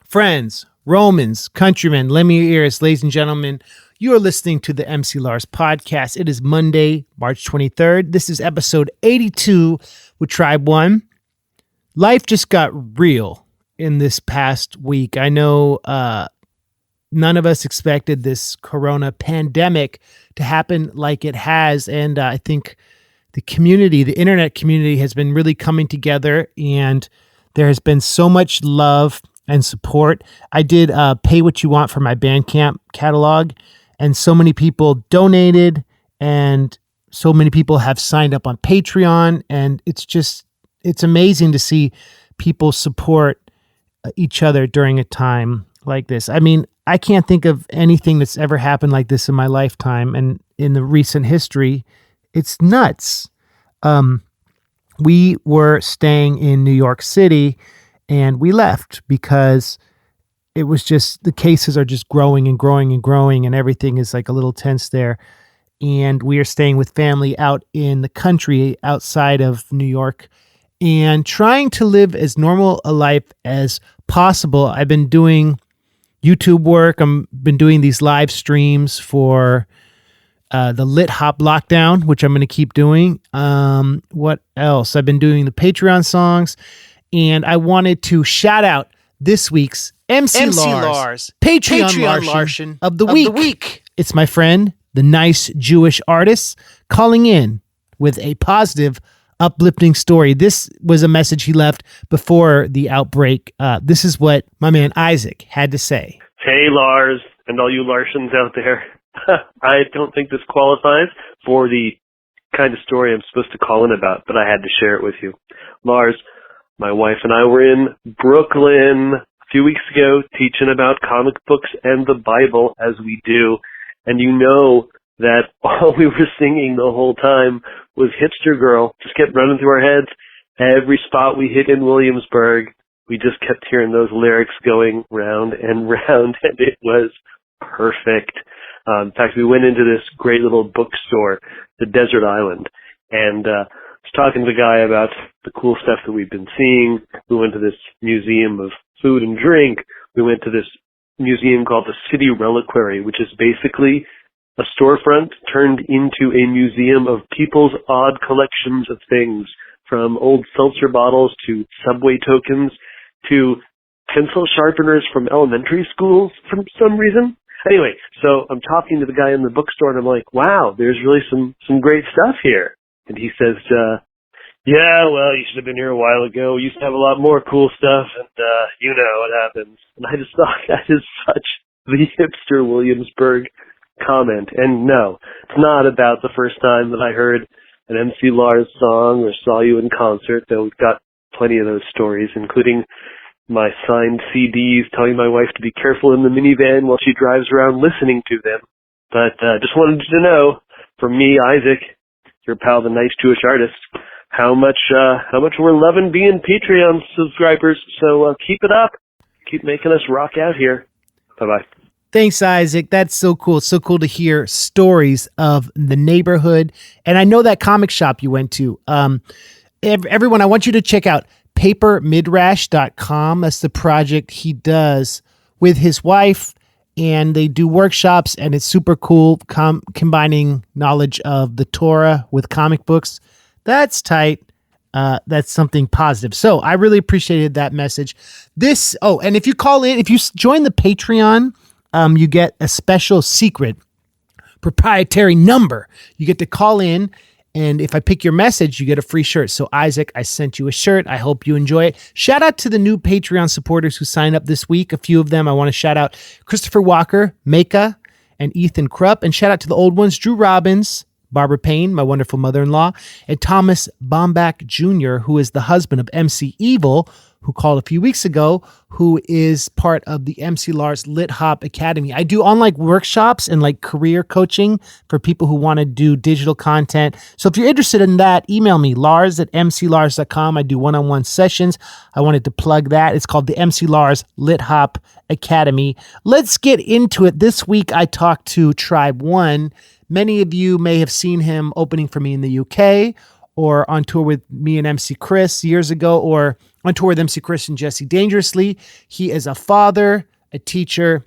Friends, Romans, countrymen, lend me your ears, ladies and gentlemen. You are listening to the MC Lars podcast. It is Monday, March 23rd. This is episode 82 with Tribe One. Life just got real in this past week. I know none of us expected this corona pandemic to happen like it has. And I think the community, the internet community, has been really coming together, and there has been so much love and support. I did Pay What You Want for my Bandcamp catalog, and so many people donated, and so many people have signed up on Patreon, and it's amazing to see people support each other during a time like this. I mean, I can't think of anything that's ever happened like this in my lifetime, and in the recent history. It's nuts. We were staying in New York City, and we left because it was just, the cases are just growing and growing and growing, and everything is like a little tense there. And we are staying with family out in the country outside of New York and trying to live as normal a life as possible. I've been doing YouTube work. I've been doing these live streams for the Lit Hop Lockdown, which I'm going to keep doing. What else? I've been doing the Patreon songs, and I wanted to shout out this week's MC Lars Patreon Larson of the week. It's my friend, the Nice Jewish Artist, calling in with a positive, uplifting story. This was a message he left before the outbreak. This is what my man Isaac had to say. Hey, Lars, and all you Larsons out there. I don't think this qualifies for the kind of story I'm supposed to call in about, but I had to share it with you. Lars, my wife and I were in Brooklyn a few weeks ago teaching about comic books and the Bible, as we do. And you know that all we were singing the whole time was Hipster Girl. Just kept running through our heads. Every spot we hit in Williamsburg, we just kept hearing those lyrics going round and round, and it was perfect. In fact, we went into this great little bookstore, the Desert Island, and was talking to the guy about the cool stuff that we've been seeing. We went to this museum of food and drink. We went to this museum called the City Reliquary, which is basically a storefront turned into a museum of people's odd collections of things, from old seltzer bottles to subway tokens to pencil sharpeners from elementary schools for some reason. Anyway, so I'm talking to the guy in the bookstore, and I'm like, wow, there's really some great stuff here. And he says, yeah, well, you should have been here a while ago. We used to have a lot more cool stuff, and you know what happens. And I just thought that is such the hipster Williamsburg comment. And no, it's not about the first time that I heard an MC Lars song or saw you in concert, though we've got plenty of those stories, including my signed CDs telling my wife to be careful in the minivan while she drives around listening to them. But just wanted you to know, from me, Isaac, your pal, the Nice Jewish Artist, how much we're loving being Patreon subscribers. So keep it up. Keep making us rock out here. Bye-bye. Thanks, Isaac. That's so cool. It's so cool to hear stories of the neighborhood. And I know that comic shop you went to. Everyone, I want you to check out papermidrash.com. That's the project he does with his wife, and they do workshops, and it's super cool, combining knowledge of the Torah with comic books. That's tight. That's something positive. So I really appreciated that message. And if you call in, if you join the Patreon, you get a special secret proprietary number. You get to call in, and if I pick your message, you get a free shirt. So Isaac, I sent you a shirt. I hope you enjoy it. Shout out to the new Patreon supporters who signed up this week. A few of them. I want to shout out Christopher Walker, Maka, and Ethan Krupp. And shout out to the old ones, Drew Robbins, Barbara Payne, my wonderful mother-in-law, and Thomas Bombach Jr., who is the husband of MC Evil, who called a few weeks ago, who is part of the MC Lars Lit Hop Academy. I do online workshops and like career coaching for people who want to do digital content. So if you're interested in that, email me, lars@mclars.com. I do one-on-one sessions. I wanted to plug that. It's called the MC Lars Lit Hop Academy. Let's get into it. This week, I talked to Tribe One. Many of you may have seen him opening for me in the UK, or on tour with me and MC Chris years ago, or on tour with MC Chris and Jesse Dangerously. He is a father, a teacher,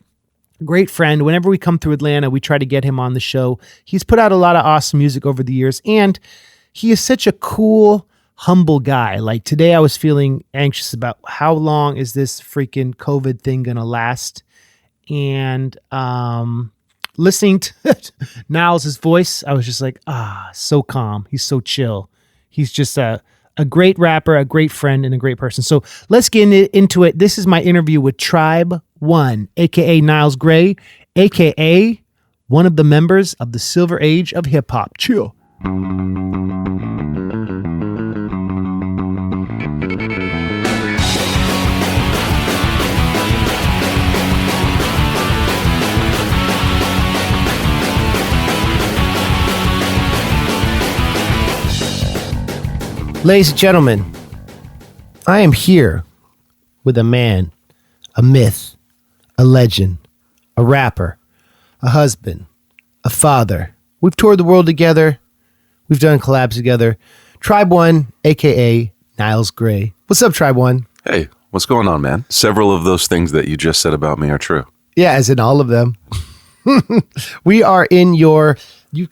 great friend. Whenever we come through Atlanta, we try to get him on the show. He's put out a lot of awesome music over the years, and he is such a cool, humble guy. Like today I was feeling anxious about how long is this freaking COVID thing going to last? And listening to Niles' voice, I was just like, so calm. He's so chill. He's just a great rapper, a great friend, and a great person. So let's get into it. This is my interview with Tribe One, a.k.a. Niles Gray, a.k.a. one of the members of the Silver Age of hip hop. Chill. Ladies and gentlemen, I am here with a man, a myth, a legend, a rapper, a husband, a father. We've toured the world together. We've done collabs together. Tribe One, a.k.a. Niles Gray. What's up, Tribe One? Hey, what's going on, man? Several of those things that you just said about me are true. Yeah, as in all of them. We are in you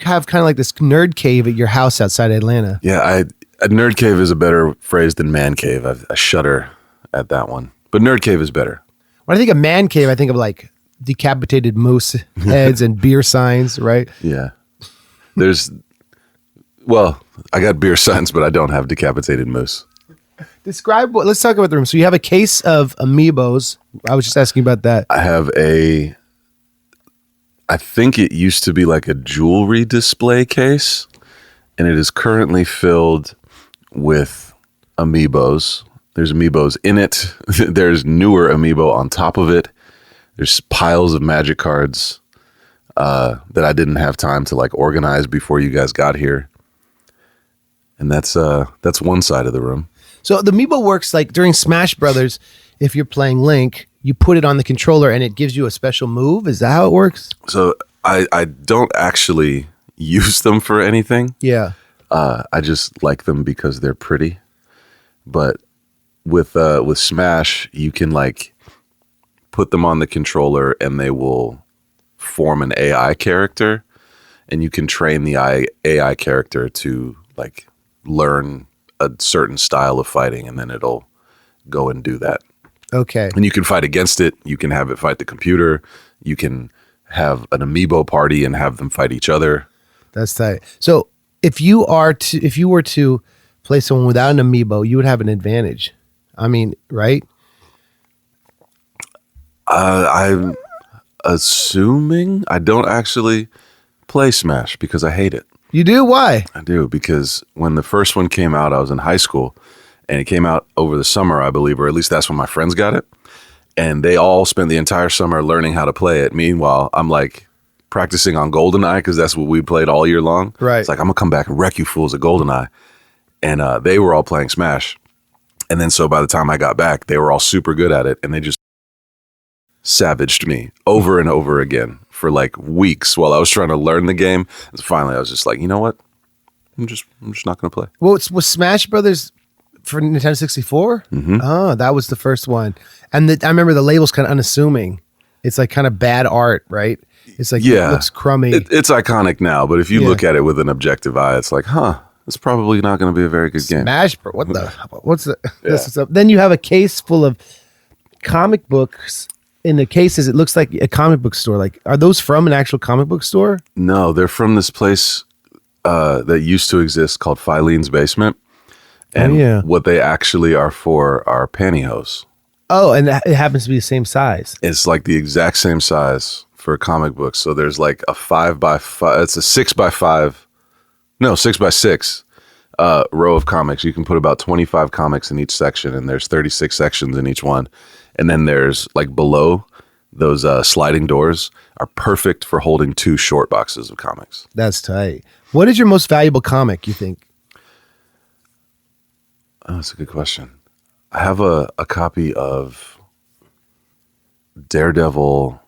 have kind of like this nerd cave at your house outside Atlanta. Yeah, a nerd cave is a better phrase than man cave. I shudder at that one. But nerd cave is better. When I think of man cave, I think of like decapitated moose heads and beer signs, right? Yeah. I got beer signs, but I don't have decapitated moose. Let's talk about the room. So you have a case of Amiibos. I was just asking about that. I have I think it used to be like a jewelry display case, and it is currently filled with Amiibos. There's Amiibos in it. There's newer Amiibo on top of it. There's piles of magic cards that I didn't have time to like organize before you guys got here. And that's one side of the room. So the Amiibo works like during Smash Brothers. If you're playing Link, you put it on the controller and it gives you a special move. Is that how it works? So I don't actually use them for anything. Yeah. I just like them because they're pretty. But with Smash, you can like put them on the controller and they will form an AI character, and you can train the AI character to like learn a certain style of fighting, and then it'll go and do that. Okay. And you can fight against it. You can have it fight the computer. You can have an Amiibo party and have them fight each other. That's tight. So if you were to play someone without an Amiibo, you would have an advantage. I mean, right? I'm assuming I don't actually play Smash because I hate it. You do? Why? I do, because when the first one came out, I was in high school, and it came out over the summer, I believe, or at least that's when my friends got it. And they all spent the entire summer learning how to play it. Meanwhile, I'm like practicing on GoldenEye because that's what we played all year long. Right. It's like, I'm going to come back and wreck you fools at GoldenEye. And they were all playing Smash. And then so by the time I got back, they were all super good at it. And they just savaged me over and over again for like weeks while I was trying to learn the game. And so finally, I was just like, you know what? I'm just not going to play. Well, was Smash Brothers for Nintendo 64? Mm-hmm. Oh, that was the first one. And I remember the label's kind of unassuming. It's like kind of bad art, right? It's like, yeah, it looks crummy. It's iconic now, but if you look at it with an objective eye, it's like, it's probably not going to be a very good game. Smash Bros. What's the? Yeah. This is up. Then you have a case full of comic books. In the cases, it looks like a comic book store. Like, are those from an actual comic book store? No, they're from this place that used to exist called Filene's Basement. And what they actually are for are pantyhose. Oh, and it happens to be the same size. It's like the exact same size for comic books. So there's like a 5x5. It's a 6x5. No, 6x6 row of comics. You can put about 25 comics in each section, and there's 36 sections in each one. And then there's like below those sliding doors are perfect for holding 2 short boxes of comics. That's tight. What is your most valuable comic, you think? Oh, that's a good question. I have a copy of Daredevil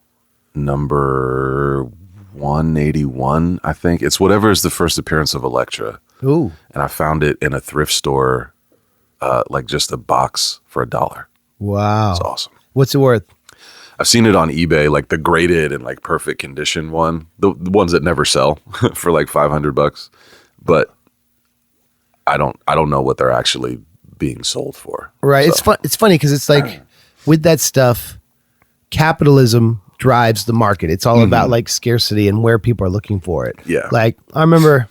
number 181, I think. It's whatever is the first appearance of Elektra. Ooh. And I found it in a thrift store like just a box for $1. Wow. It's awesome. What's it worth? I've seen it on eBay, like the graded and like perfect condition one, the ones that never sell for like $500. But I don't know what they're actually being sold for. Right. So. It's funny because it's like with that stuff, capitalism drives the market. It's all about like scarcity and where people are looking for it. Yeah. Like I remember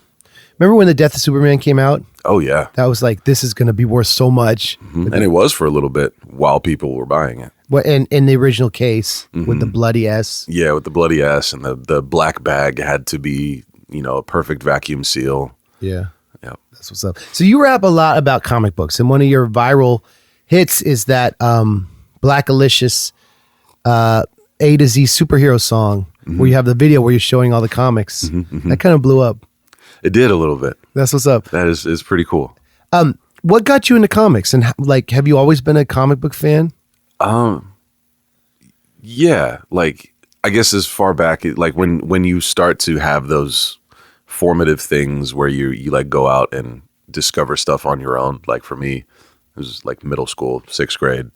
when the Death of Superman came out? Oh yeah. That was like, this is going to be worth so much. And it was for a little bit while people were buying it. Well, in the original case with the bloody S. Yeah, with the bloody S, and the black bag had to be, a perfect vacuum seal. Yeah. Yeah. That's what's up. So you rap a lot about comic books, and one of your viral hits is that Blackalicious A to Z superhero song where you have the video where you're showing all the comics. That kind of blew up. It did a little bit. That's what's up. That is pretty cool. What got you into comics, and like, have you always been a comic book fan? Yeah, like I guess as far back, like when you start to have those formative things where you like go out and discover stuff on your own. Like for me, it was like middle school, 6th grade.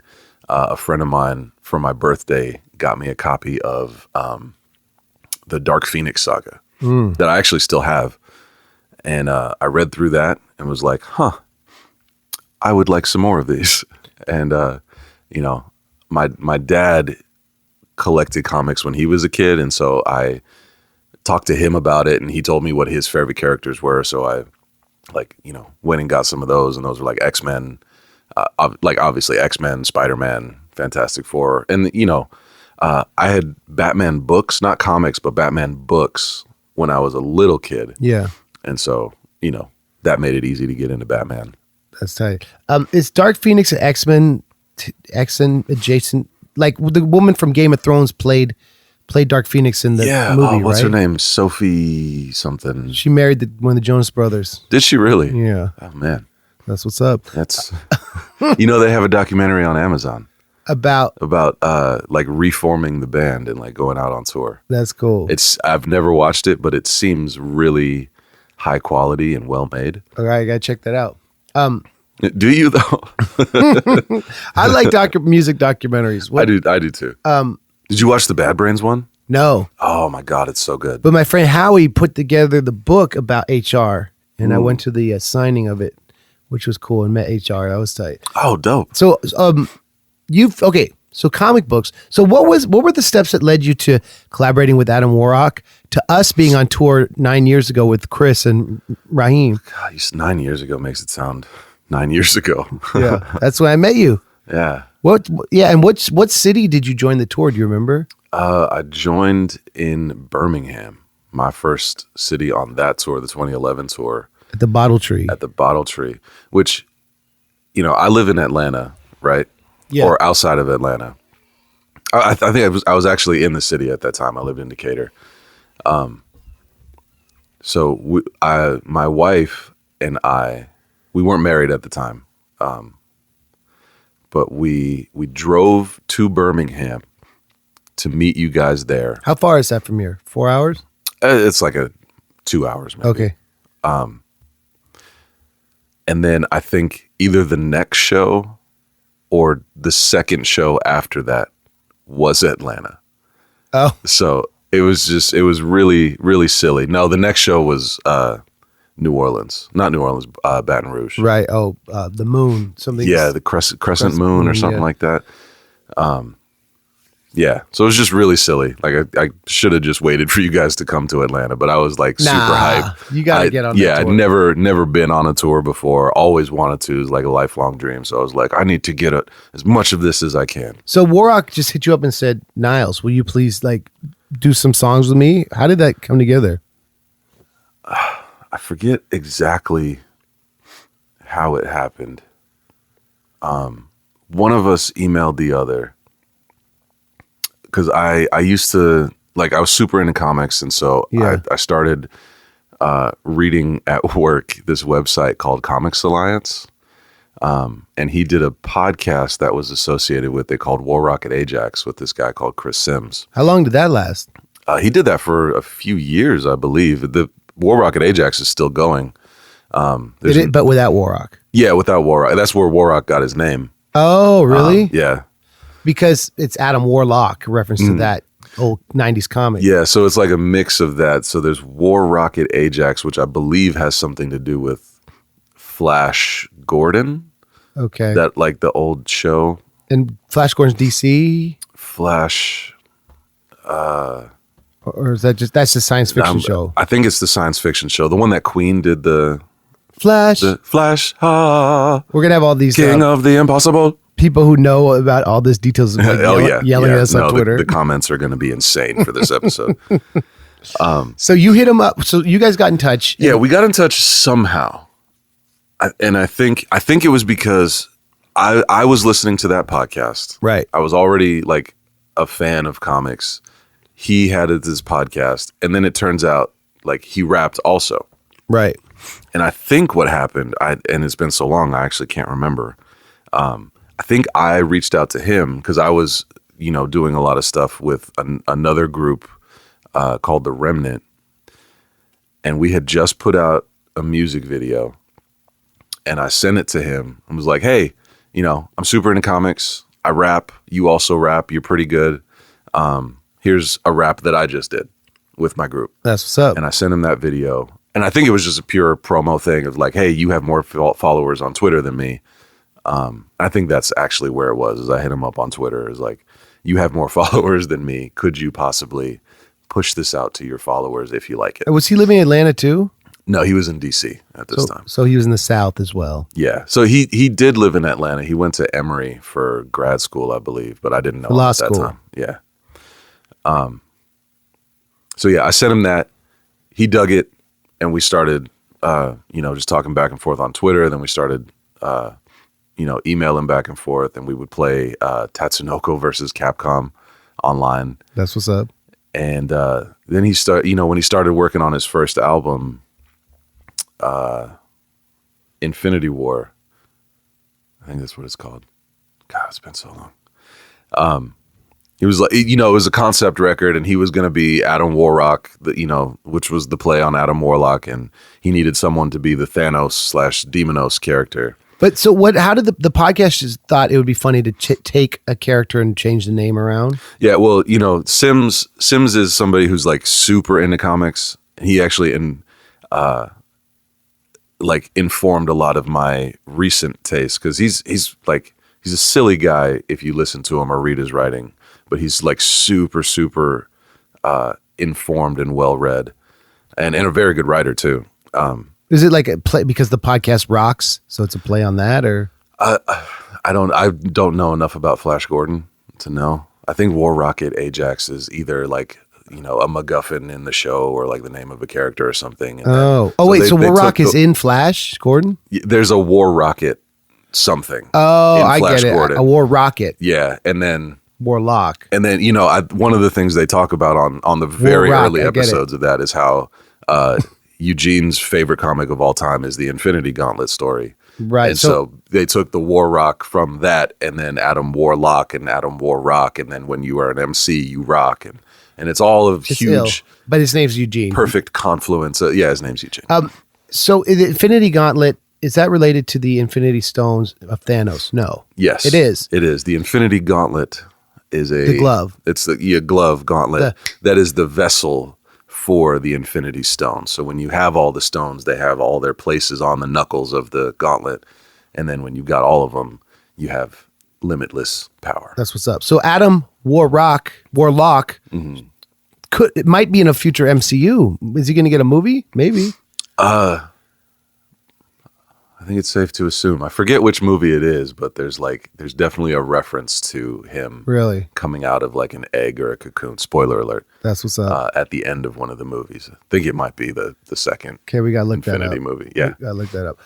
A friend of mine for my birthday got me a copy of the Dark Phoenix saga that I actually still have. And I read through that and was like, I would like some more of these. And, my dad collected comics when he was a kid. And so I talked to him about it and he told me what his favorite characters were. So I went and got some of those, and those were like X-Men, obviously X-Men, Spider-Man, Fantastic Four. And, I had Batman books, not comics, but Batman books when I was a little kid. Yeah. And so, that made it easy to get into Batman. That's tight. Is Dark Phoenix an X-Men adjacent? Like the woman from Game of Thrones played Dark Phoenix in the movie, what's right? her name? Sophie something. She married one of the Jonas Brothers. Did she really? Yeah. Oh, man. That's what's up. That's, they have a documentary on Amazon. About like reforming the band and like going out on tour. That's cool. I've never watched it, but it seems really high quality and well made. All right, I gotta check that out. Do you though? I like music documentaries. I do too. Did you watch the Bad Brains one? No. Oh my God, it's so good. But my friend Howie put together the book about HR, and I went to the signing of it, which was cool, and met HR. That was tight. Oh, dope. So, so comic books. So what were the steps that led you to collaborating with Adam Warrock, to us being on tour 9 years ago with Chris and Raheem? God, 9 years ago makes it sound 9 years ago. Yeah, that's when I met you. Yeah. And what city did you join the tour? Do you remember? I joined in Birmingham, my first city on that tour, the 2011 tour. At the Bottle Tree. At the Bottle Tree, which, I live in Atlanta, right? Yeah. Or outside of Atlanta. I think I was actually in the city at that time. I lived in Decatur. So my wife and we weren't married at the time. But we drove to Birmingham to meet you guys there. How far is that from here? 4 hours? It's like 2 hours, maybe. Okay. And then I think either the next show or the second show after that was Atlanta. Oh. So it was really, really silly. No, the next show was New Orleans. Not New Orleans, Baton Rouge. Right. Oh, the moon. Something. Yeah, the crescent moon or something like that. Yeah, so it was just really silly. Like I should have just waited for you guys to come to Atlanta, but I was like super hyped. You got to get on. Yeah, that tour. I'd never been on a tour before. Always wanted to. It was like a lifelong dream. So I was like, I need to get as much of this as I can. So Warrock just hit you up and said, "Niles, will you please like do some songs with me?" How did that come together? I forget exactly how it happened. One of us emailed the other. Because I used to, like, I was super into comics, and so I started reading at work this website called Comics Alliance, and he did a podcast that was associated with it called War Rocket Ajax with this guy called Chris Sims. How long did that last? He did that for a few years, I believe. The War Rocket Ajax is still going. But without Warrock. Yeah, without Warrock. That's where Warrock got his name. Oh, really? Yeah. Because it's Adam Warlock, a reference to that old 90s comic. Yeah, so it's like a mix of that. So there's War Rocket Ajax, which I believe has something to do with Flash Gordon. Okay. That like the old show. And Flash Gordon's DC? Flash. Or is that that's the science fiction show? I think it's the science fiction show. The one that Queen did the Flash. We're going to have all these King of the Impossible. People who know about all these details yelling at us on Twitter. The comments are going to be insane for this episode. So you hit him up. So you guys got in touch. Yeah, we got in touch somehow. I think it was because I was listening to that podcast. Right. I was already like a fan of comics. He had this podcast, and then it turns out like he rapped also. Right. And I think what happened, and it's been so long, I actually can't remember. I think I reached out to him because I was, doing a lot of stuff with another group called The Remnant. And we had just put out a music video. And I sent it to him and was like, hey, I'm super into comics. I rap. You also rap. You're pretty good. Here's a rap that I just did with my group. That's what's up. And I sent him that video. And I think it was just a pure promo thing of like, hey, you have more followers on Twitter than me. I think that's actually where it was. Is I hit him up on Twitter. Is like, you have more followers than me. Could you possibly push this out to your followers if you like it? Was he living in Atlanta too? No, he was in DC at this time. So he was in the South as well. Yeah. So he did live in Atlanta. He went to Emory for grad school, I believe, but I didn't know law at that school. time. Yeah. So yeah, I sent him that. He dug it, and we started, just talking back and forth on Twitter. Then we started, emailing back and forth, and we would play Tatsunoko versus Capcom online. That's what's up. And then when he started working on his first album, Infinity War, I think that's what it's called. God, it's been so long. He was like, it was a concept record, and he was going to be Adam Warlock, which was the play on Adam Warlock, and he needed someone to be the Thanos/Demonos character. But so what? How did the podcast just thought it would be funny to take a character and change the name around? Yeah, well, Sims is somebody who's like super into comics. He actually informed a lot of my recent taste because he's a silly guy if you listen to him or read his writing, but he's like super informed and well read, and a very good writer too. Is it like a play because the podcast rocks? So it's a play on that, or I don't know enough about Flash Gordon to know. I think War Rocket Ajax is either like a MacGuffin in the show or like the name of a character or something. So War Rock is in Flash Gordon? There's a War Rocket something. Oh, in I Flash get it. Gordon. A War Rocket. Yeah, and then Warlock. And then one of the things they talk about on the very early episodes of that is how Eugene's favorite comic of all time is the Infinity Gauntlet story. Right. And so they took the War Rock from that, and then Adam Warlock and Adam Warrock, and then when you are an MC, you rock, and it's all of huge. Ill, but his name's Eugene. Perfect confluence. His name's Eugene. So the Infinity Gauntlet, is that related to the Infinity Stones of Thanos? No. Yes, it is. It is. The Infinity Gauntlet is the glove. It's the glove gauntlet. That is the vessel for the Infinity Stone. So when you have all the stones, they have all their places on the knuckles of the gauntlet. And then when you've got all of them, you have limitless power. That's what's up. So Adam Warlock it might be in a future MCU. Is he going to get a movie? Maybe. I think it's safe to assume. I forget which movie it is, but there's definitely a reference to him really coming out of like an egg or a cocoon. Spoiler alert. That's what's up. At the end of one of the movies. I think it might be the second. Okay, we got to look that up. Infinity movie. Yeah. We got to look that up.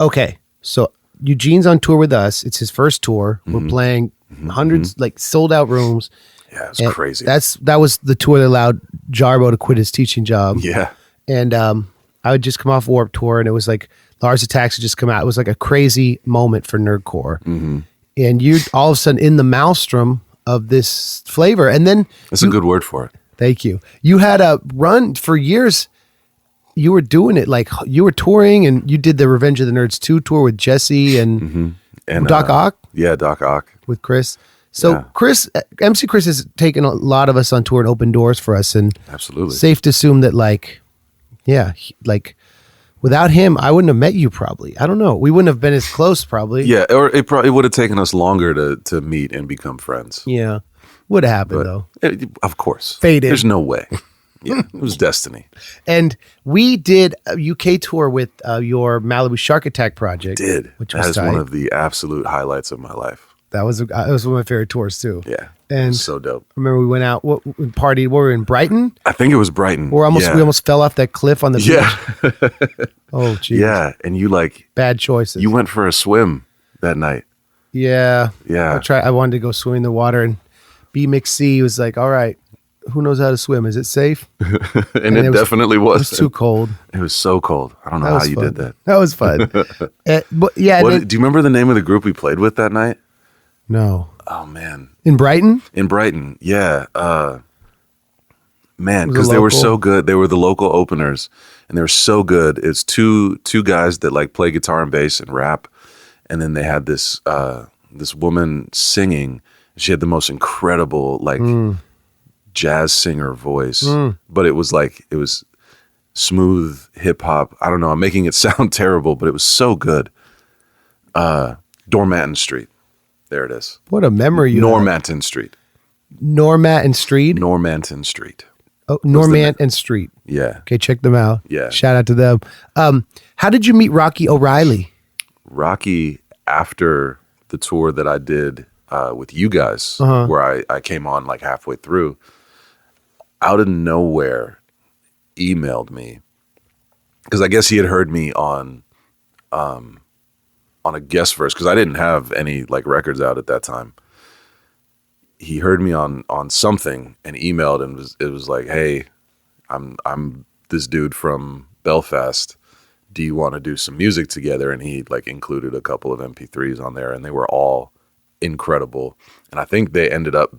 Okay, so Eugene's on tour with us. It's his first tour. We're playing hundreds, like sold out rooms. Yeah, it's crazy. That was the tour that allowed Jarbo to quit his teaching job. Yeah. And I would just come off Warped Tour, and it was like Lars Attacks had just come out. It was like a crazy moment for nerdcore. Mm-hmm. And you're all of a sudden in the maelstrom of this flavor. And then that's a good word for it. Thank you. You had a run for years. you were doing it. Like you were touring, and you did the Revenge of the Nerds 2 tour with Jesse and Doc Ock. Yeah, Doc Ock with Chris. So Chris, MC Chris has taken a lot of us on tour and opened doors for us, and absolutely safe to assume that like without him, I wouldn't have met you probably. I don't know. We wouldn't have been as close probably. Yeah, or it probably would have taken us longer to meet and become friends. Yeah. Would have happened though. Of course. Fated. There's no way. Yeah, it was destiny. And we did a UK tour with your Malibu Shark Attack project. Which was one of the absolute highlights of my life. That was one of my favorite tours too. Yeah. And so dope. I remember we went out, we partied. We were in Brighton. I think it was Brighton. We almost fell off that cliff on the beach. Oh, geez. Yeah. And you bad choices. You went for a swim that night. Yeah. Yeah. I wanted to go swim in the water, and B McC was like, all right, who knows how to swim? Is it safe? and it definitely was. It was too cold. It was so cold. I don't know how you did that. That was fun. But yeah. Do you remember the name of the group we played with that night? No. Oh man. In Brighton? In Brighton. Yeah. Man, because they were so good. They were the local openers, and they were so good. It's two guys that play guitar and bass and rap, and then they had this woman singing. She had the most incredible jazz singer voice, but it was smooth hip hop. I don't know. I'm making it sound terrible, but it was so good. Dormanton Street. There it is. What a memory you Normanton Street. Normanton Street? Normanton Street. Oh, Normanton Street. Yeah. Okay, check them out. Yeah. Shout out to them. How did you meet Rocky O'Reilly? Rocky, after the tour that I did with you guys, where I came on halfway through, out of nowhere, emailed me. Because I guess he had heard me on a guest verse, because I didn't have any records out at that time. He heard me on something and emailed, and it was like, hey, I'm this dude from Belfast. Do you want to do some music together? And he included a couple of MP3s on there, and they were all incredible. And I think they ended up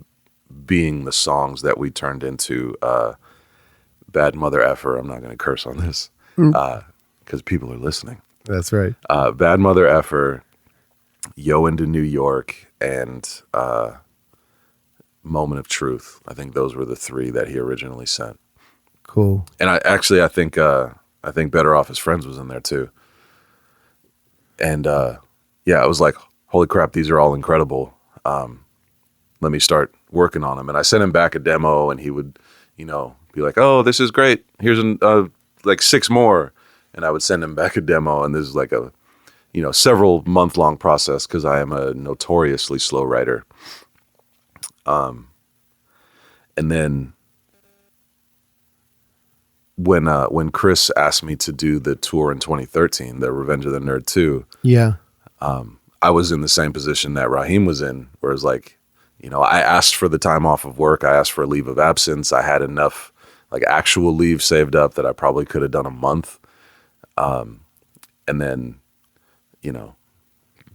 being the songs that we turned into Bad Mother Effer. I'm not going to curse on this because people are listening. That's right. Bad Mother Effer, Yo into New York, and Moment of Truth. I think those were the three that he originally sent. Cool. And I think Better Off as Friends was in there too. And I was like, holy crap, these are all incredible. Let me start working on them. And I sent him back a demo, and he would, be like, oh, this is great. Here's 6 more. And I would send him back a demo, and this is a several month-long process, because I am a notoriously slow writer. And then when Chris asked me to do the tour in 2013, the Revenge of the Nerd 2, I was in the same position that Raheem was in, where it's I asked for the time off of work. I asked for a leave of absence. I had enough actual leave saved up that I probably could have done a month. And then,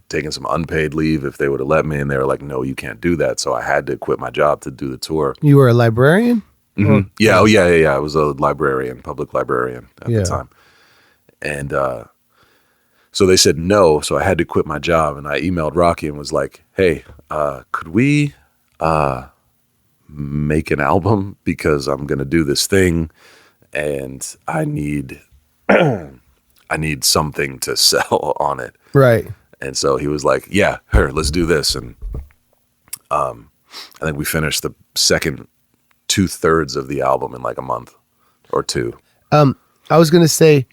taking some unpaid leave if they would have let me, and they were like, no, you can't do that. So I had to quit my job to do the tour. You were a librarian? Mm-hmm. Yeah. Oh, yeah. I was a librarian, public librarian at the time. And so they said no, so I had to quit my job. And I emailed Rocky and was like, hey, could we make an album? Because I'm going to do this thing, and I need something to sell on it. Right. And so he was like, yeah, let's do this. And I think we finished the second 2/3 of the album in a month or two. I was going to say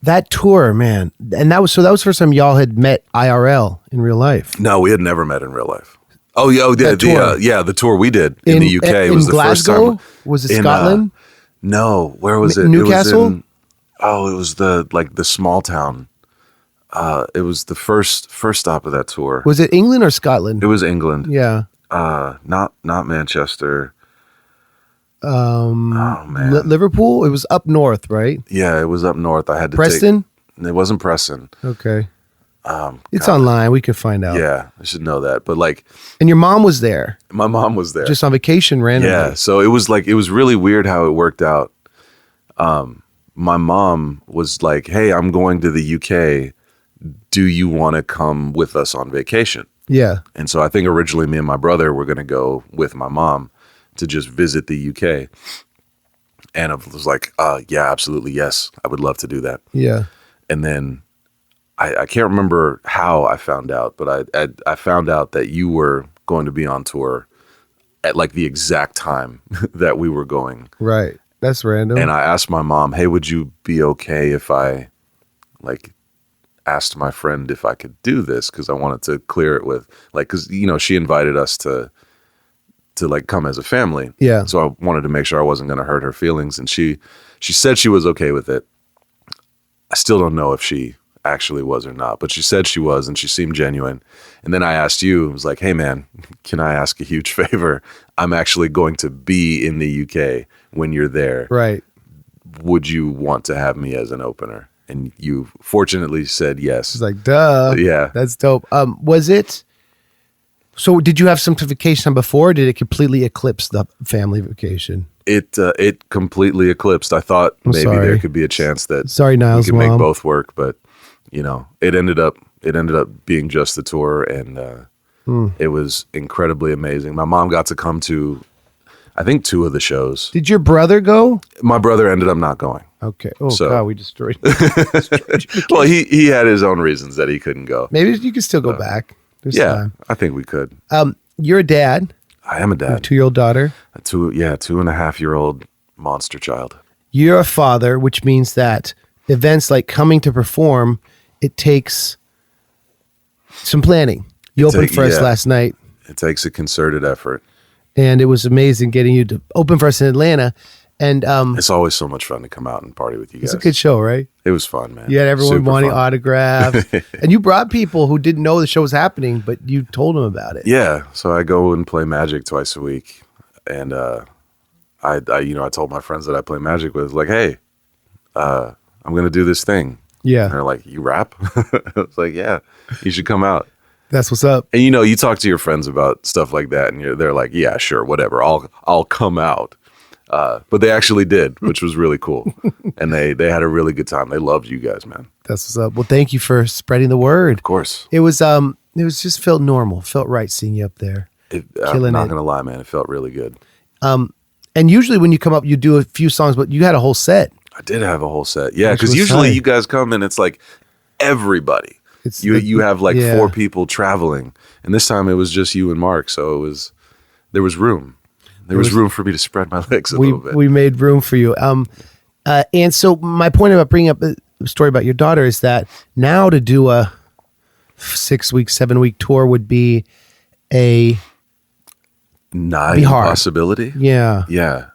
that tour, man. And that was the first time y'all had met IRL in real life. No, we had never met in real life. Oh, yeah. The tour we did in the UK. It was the Glasgow? first time. Was it Scotland? No. Where was it? Newcastle? It was the small town. It was the first stop of that tour. Was it England or Scotland? It was England. Yeah. Not Manchester. Oh man. Liverpool? It was up north, right? Yeah, it was up north. I had to Preston? It wasn't Preston. Okay. It's online. We could find out. Yeah, I should know that. But and your mom was there. My mom was there. Just on vacation randomly. Yeah. So it was really weird how it worked out. my mom was like, "Hey, I'm going to the UK. Do you want to come with us on vacation?" Yeah. And so I think originally me and my brother were going to go with my mom to just visit the UK. And I was like, yeah, absolutely. Yes, I would love to do that. Yeah. And then I can't remember how I found out, but I found out that you were going to be on tour at like the exact time that we were going. Right. That's random. And I asked my mom, hey, would you be okay if I like asked my friend if I could do this? Because I wanted to clear it with like, because, you know, she invited us to like come as a family. Yeah. So I wanted to make sure I wasn't going to hurt her feelings. And she said she was okay with it. I still don't know if she actually was or not, but she said she was, and she seemed genuine. And then I asked you, I was like, hey man, can I ask a huge favor? I'm actually going to be in the UK when you're there. Right. Would you want to have me as an opener? And you fortunately said yes. It's like, duh. Yeah. That's dope. Was it, so did you have some vacation before, or did it completely eclipse the family vacation? It completely eclipsed. I thought maybe sorry. there could be a chance that Sorry, Niles' we could mom. make both work, but you know, it ended up being just the tour, and it was incredibly amazing. My mom got to come to, I think, 2 of the shows. Did your brother go? My brother ended up not going. Okay. Oh So- God, we destroyed. Well, he had his own reasons that he couldn't go. Maybe you can still go back. There's Yeah, time. I think we could. You're a dad. I am a You have a dad. 2-year-old daughter. A 2.5-year-old monster child. You're a father, which means that events like coming to perform, it takes some planning. You opened for us yeah. last night, It takes a concerted effort. and it was amazing getting you to open for us in Atlanta. And It's always so much fun to come out and party with you guys. it's a good show, right? It was fun, man. You had everyone Super wanting fun. autographs, and you brought people who didn't know the show was happening, but you told them about it. Yeah, so I go and play Magic twice a week, and I told my friends that I play Magic with, like, hey, I'm gonna do this thing. And Yeah, they're like, you rap? I was like, yeah, you should come out. that's what's up. And you talk to your friends about stuff like that, and they're like, yeah, sure, whatever, I'll come out. But they actually did, which was really cool, and they had a really good time. They loved you guys, man. That's what's up. Well, thank you for spreading the word. Of course, It was just felt normal, felt right seeing you up there. I'm Killing not it. gonna lie, man, it felt really good. And usually when you come up, you do a few songs, but you had a whole set. I did have a whole set. Yeah, Which because was usually tight. you guys come and it's like everybody. It's You have like yeah. 4 people traveling, and this time it was just you and Mark, so there was room. There was room for me to spread my legs a little bit. We made room for you. And so my point about bringing up a story about your daughter is that now to do a 6-week, 7-week tour would be a Not be a hard. possibility. yeah. Yeah.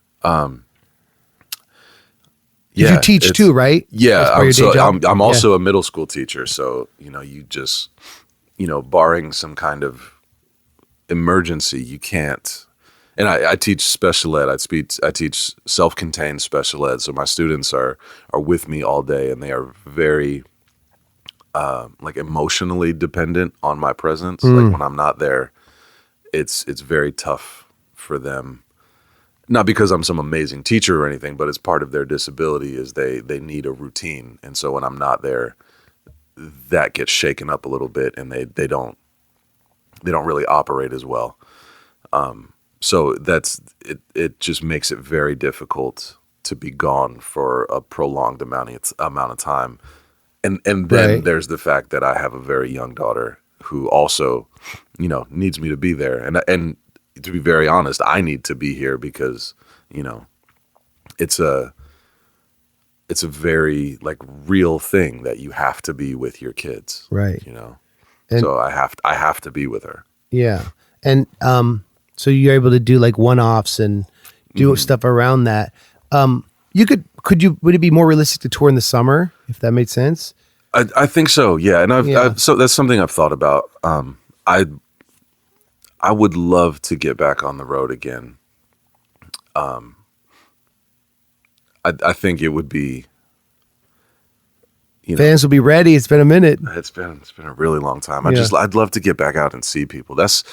You teach it's- too, right? Yeah, That's part of your day job? I'm Yeah. also a middle school teacher, so you just barring some kind of emergency, you can't. And I teach special ed. I teach self-contained special ed, so my students are with me all day, and they are very like emotionally dependent on my presence. Like when I'm not there, it's very tough for them. Not because I'm some amazing teacher or anything, but it's part of their disability is they need a routine. And so when I'm not there, that gets shaken up a little bit, and they don't really operate as well. So that's it. It just makes it very difficult to be gone for a prolonged amount of time. And then Right. there's the fact that I have a very young daughter who also, needs me to be there. And to be very honest, I need to be here because, it's a very like real thing that you have to be with your kids. Right. And- So I have to be with her. Yeah. And so you're able to do like one-offs and do stuff around that. Would it be more realistic to tour in the summer if that made sense? I think so. Yeah. And Yeah. so that's something I've thought about. I would love to get back on the road again. I think it would be, Fans will be ready. It's been a minute. it's been a really long time. Yeah. I'd love to get back out and see people. That's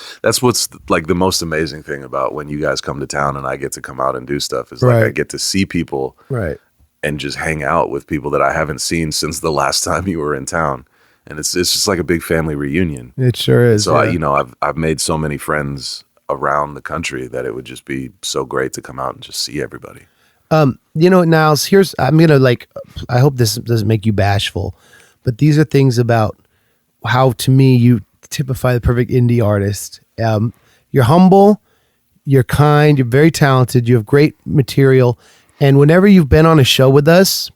what's like the most amazing thing about when you guys come to town and I get to come out and do stuff is like Right. I get to see people Right. and just hang out with people that I haven't seen since the last time you were in town. And it's just like a big family reunion. It sure is. So yeah. I've made so many friends around the country that it would just be so great to come out and just see everybody. Niles, I'm going to I hope this doesn't make you bashful, but these are things about how, to me, you typify the perfect indie artist. You're humble, you're kind, you're very talented, you have great material. And whenever you've been on a show with us,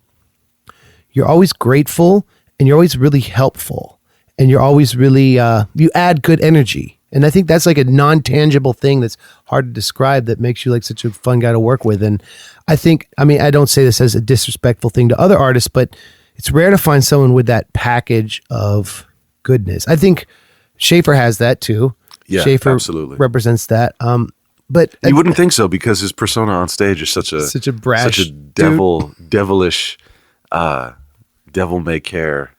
you're always grateful and you're always really helpful. And you're always really, you add good energy. And I think that's like a non-tangible thing that's hard to describe that makes you like such a fun guy to work with. And I don't say this as a disrespectful thing to other artists, but it's rare to find someone with that package of goodness. I think Schaefer has that too. Yeah, Schaefer absolutely represents that. But you wouldn't think so because his persona on stage is such a brash, such a devilish, devil may care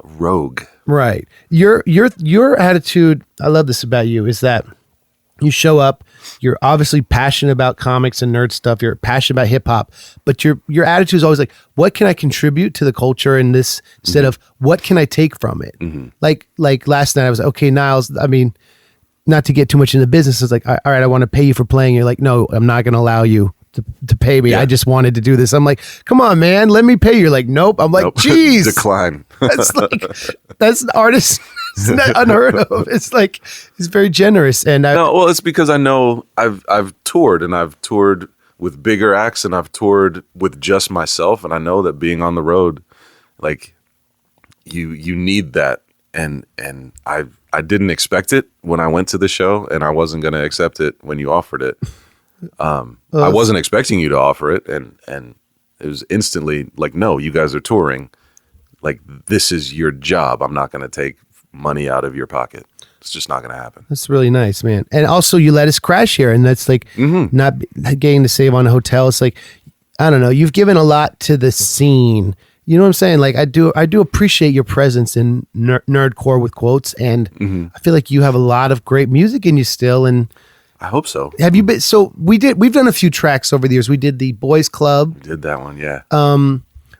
rogue. Right. Your attitude, I love this about you, is that you show up, you're obviously passionate about comics and nerd stuff, you're passionate about hip hop, but your attitude is always like, what can I contribute to the culture in this instead of what can I take from it? Like last night I was like, okay, Niles, not to get too much into business, it's like, all right, I want to pay you for playing. You're like, no, I'm not going to allow you to pay me. Yeah. I just wanted to do this. I'm like, come on, man, let me pay you. You're like, nope. I'm like, geez. Decline. That's an artist. It's not unheard of. It's like, he's very generous. And it's because I know I've toured and I've toured with bigger acts and I've toured with just myself. And I know that being on the road, like you need that. And I didn't expect it when I went to the show and I wasn't going to accept it when you offered it. I wasn't expecting you to offer it, and it was instantly like, no, you guys are touring. Like, this is your job. I'm not going to take money out of your pocket. It's just not going to happen. That's really nice, man. And also, you let us crash here, and that's like not getting to save on a hotel. It's like, I don't know. You've given a lot to the scene. You know what I'm saying? Like, I do appreciate your presence in nerdcore with quotes, and I feel like you have a lot of great music in you still, and I hope so. Have you been? So we've done a few tracks over the years. We did the Boys Club. We did that one, yeah.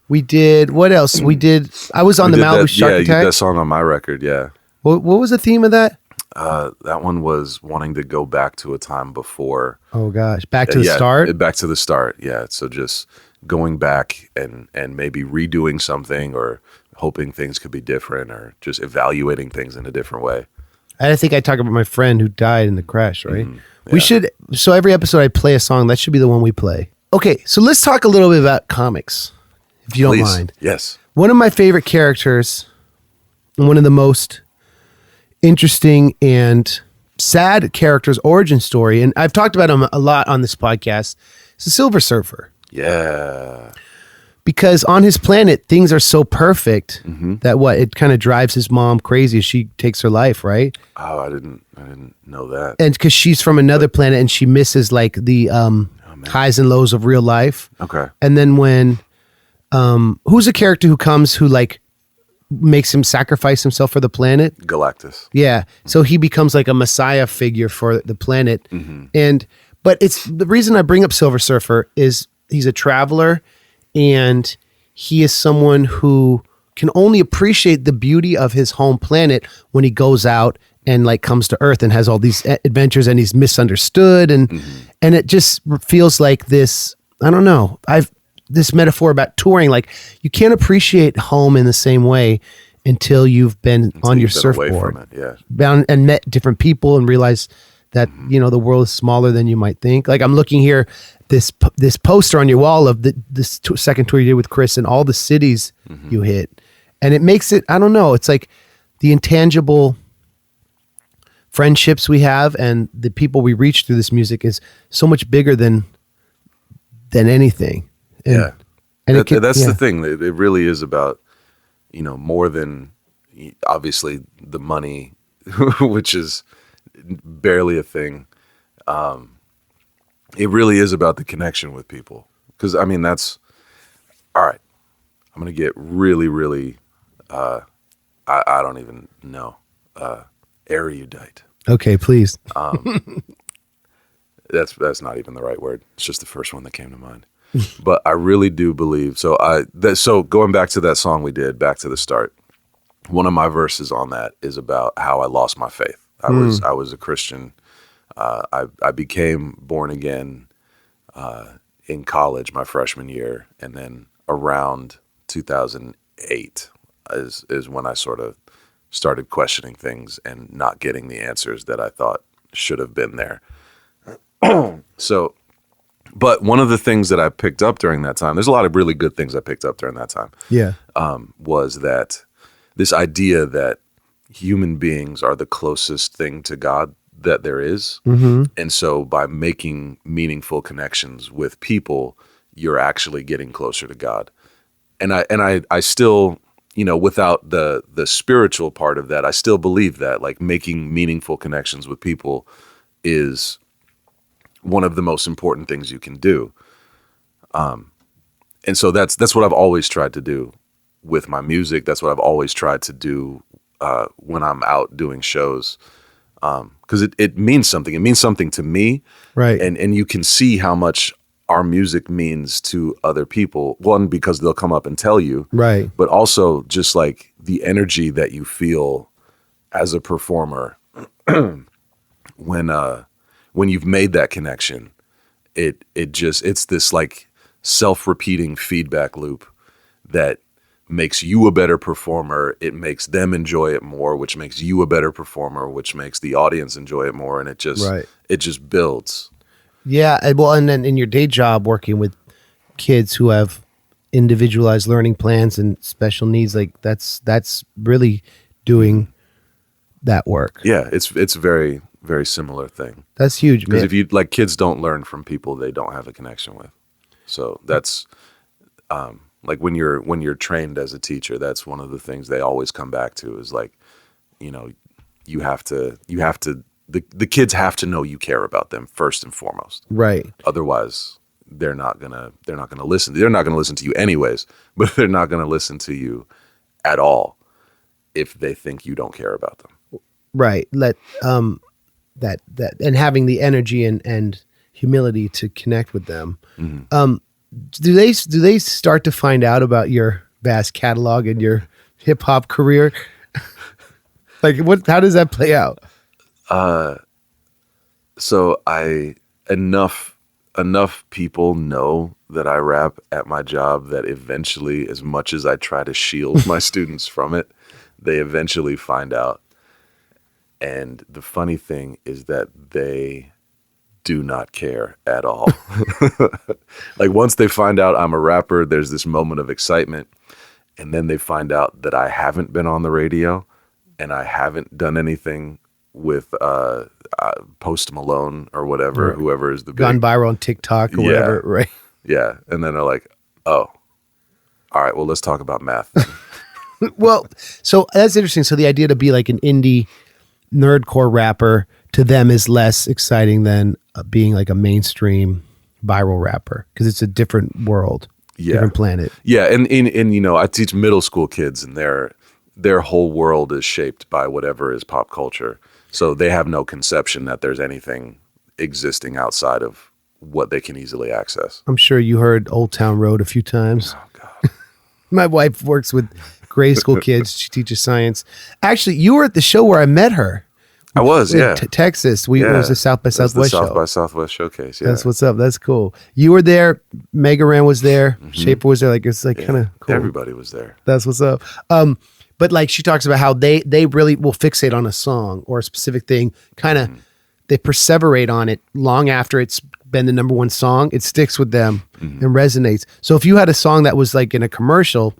We did, what else? We did, I was on the Malibu Shark Attack. Yeah, you did that song on my record, yeah. What was the theme of that? That one was wanting to go back to a time before. Oh gosh, back to the start? Back to the start, yeah. So just going back and maybe redoing something or hoping things could be different or just evaluating things in a different way. I think I talk about my friend who died in the crash, right? Yeah. We should, so every episode I play a song, that should be the one we play. Okay, so let's talk a little bit about comics, if you don't mind. Yes. One of my favorite characters, and one of the most interesting and sad characters' origin story, and I've talked about him a lot on this podcast, is the Silver Surfer. Yeah. Because on his planet, things are so perfect that it kind of drives his mom crazy as she takes her life, right? Oh, I didn't know that. And because she's from another planet and she misses like the highs and lows of real life. Okay. And then when who's a character who comes who like makes him sacrifice himself for the planet? Galactus. Yeah. So he becomes like a messiah figure for the planet. But it's the reason I bring up Silver Surfer is he's a traveler. And he is someone who can only appreciate the beauty of his home planet when he goes out and like comes to Earth and has all these adventures and he's misunderstood. And it just feels like this, I don't know, this metaphor about touring, like you can't appreciate home in the same way until you've been on your surfboard, away from it, yeah. Bound and met different people and realized that, you know, the world is smaller than you might think. Like I'm looking here, this poster on your wall of this second tour you did with Chris and all the cities you hit. And it makes it, I don't know, it's like the intangible friendships we have and the people we reach through this music is so much bigger than anything. And, and that's the thing. It really is about, you know, more than obviously the money, which is barely a thing. It really is about the connection with people. Because, I mean, that's, all right, I'm going to get really, really, I don't even know, erudite. Okay, please. That's not even the right word. It's just the first one that came to mind. but I really do believe. So going back to that song we did, Back to the Start, one of my verses on that is about how I lost my faith. I was a Christian. I became born again in college my freshman year, and then around 2008 is when I sort of started questioning things and not getting the answers that I thought should have been there. So, but one of the things that I picked up during that time, there's a lot of really good things I picked up during that time. Yeah. Was that this idea that human beings are the closest thing to God that there is. Mm-hmm. And so by making meaningful connections with people, you're actually getting closer to God. And I still, without the spiritual part of that, I still believe that like making meaningful connections with people is one of the most important things you can do. And so that's what I've always tried to do with my music. That's what I've always tried to do when I'm out doing shows. Because it means something. It means something to me. Right. And you can see how much our music means to other people. One, because they'll come up and tell you. Right. But also just like the energy that you feel as a performer when you've made that connection. It's this like self-repeating feedback loop that makes you a better performer. It makes them enjoy it more, which makes you a better performer, which makes the audience enjoy it more. And it just builds. Yeah. And then in your day job, working with kids who have individualized learning plans and special needs, like that's really doing that work. Yeah. It's a very, very similar thing. That's huge, man. Because if like kids don't learn from people they don't have a connection with. So that's, like when you're trained as a teacher, that's one of the things they always come back to is like, you have to the kids have to know you care about them first and foremost. Right. Otherwise they're not gonna listen. They're not gonna listen to you anyways, but they're not gonna listen to you at all if they think you don't care about them. Right. That and having the energy and humility to connect with them. Mm-hmm. Do they start to find out about your vast catalog and your hip hop career? Like how does that play out? So enough people know that I rap at my job that eventually, as much as I try to shield my students from it, they eventually find out. And the funny thing is that they do not care at all. Like once they find out I'm a rapper, there's this moment of excitement. And then they find out that I haven't been on the radio and I haven't done anything with Post Malone or whatever, whoever is the gone viral on TikTok or whatever, right? Yeah. And then they're like, oh, all right, well, let's talk about math. Well, so that's interesting. So the idea to be like an indie nerdcore rapper to them is less exciting than being like a mainstream viral rapper because it's a different world, different planet. Yeah, and I teach middle school kids, and their whole world is shaped by whatever is pop culture. So they have no conception that there's anything existing outside of what they can easily access. I'm sure you heard Old Town Road a few times. Oh God. My wife works with grade school kids. She teaches science. Actually, you were at the show where I met her. I was, in Texas. It was a South by Southwest show. South by Southwest showcase. Yeah, that's what's up. That's cool. You were there. Mega Ran was there. Mm-hmm. Shaper was there. Like it's like kind of cool. Everybody was there. That's what's up. But like she talks about how they really will fixate on a song or a specific thing. Kind of, they perseverate on it long after it's been the number one song. It sticks with them and resonates. So if you had a song that was like in a commercial,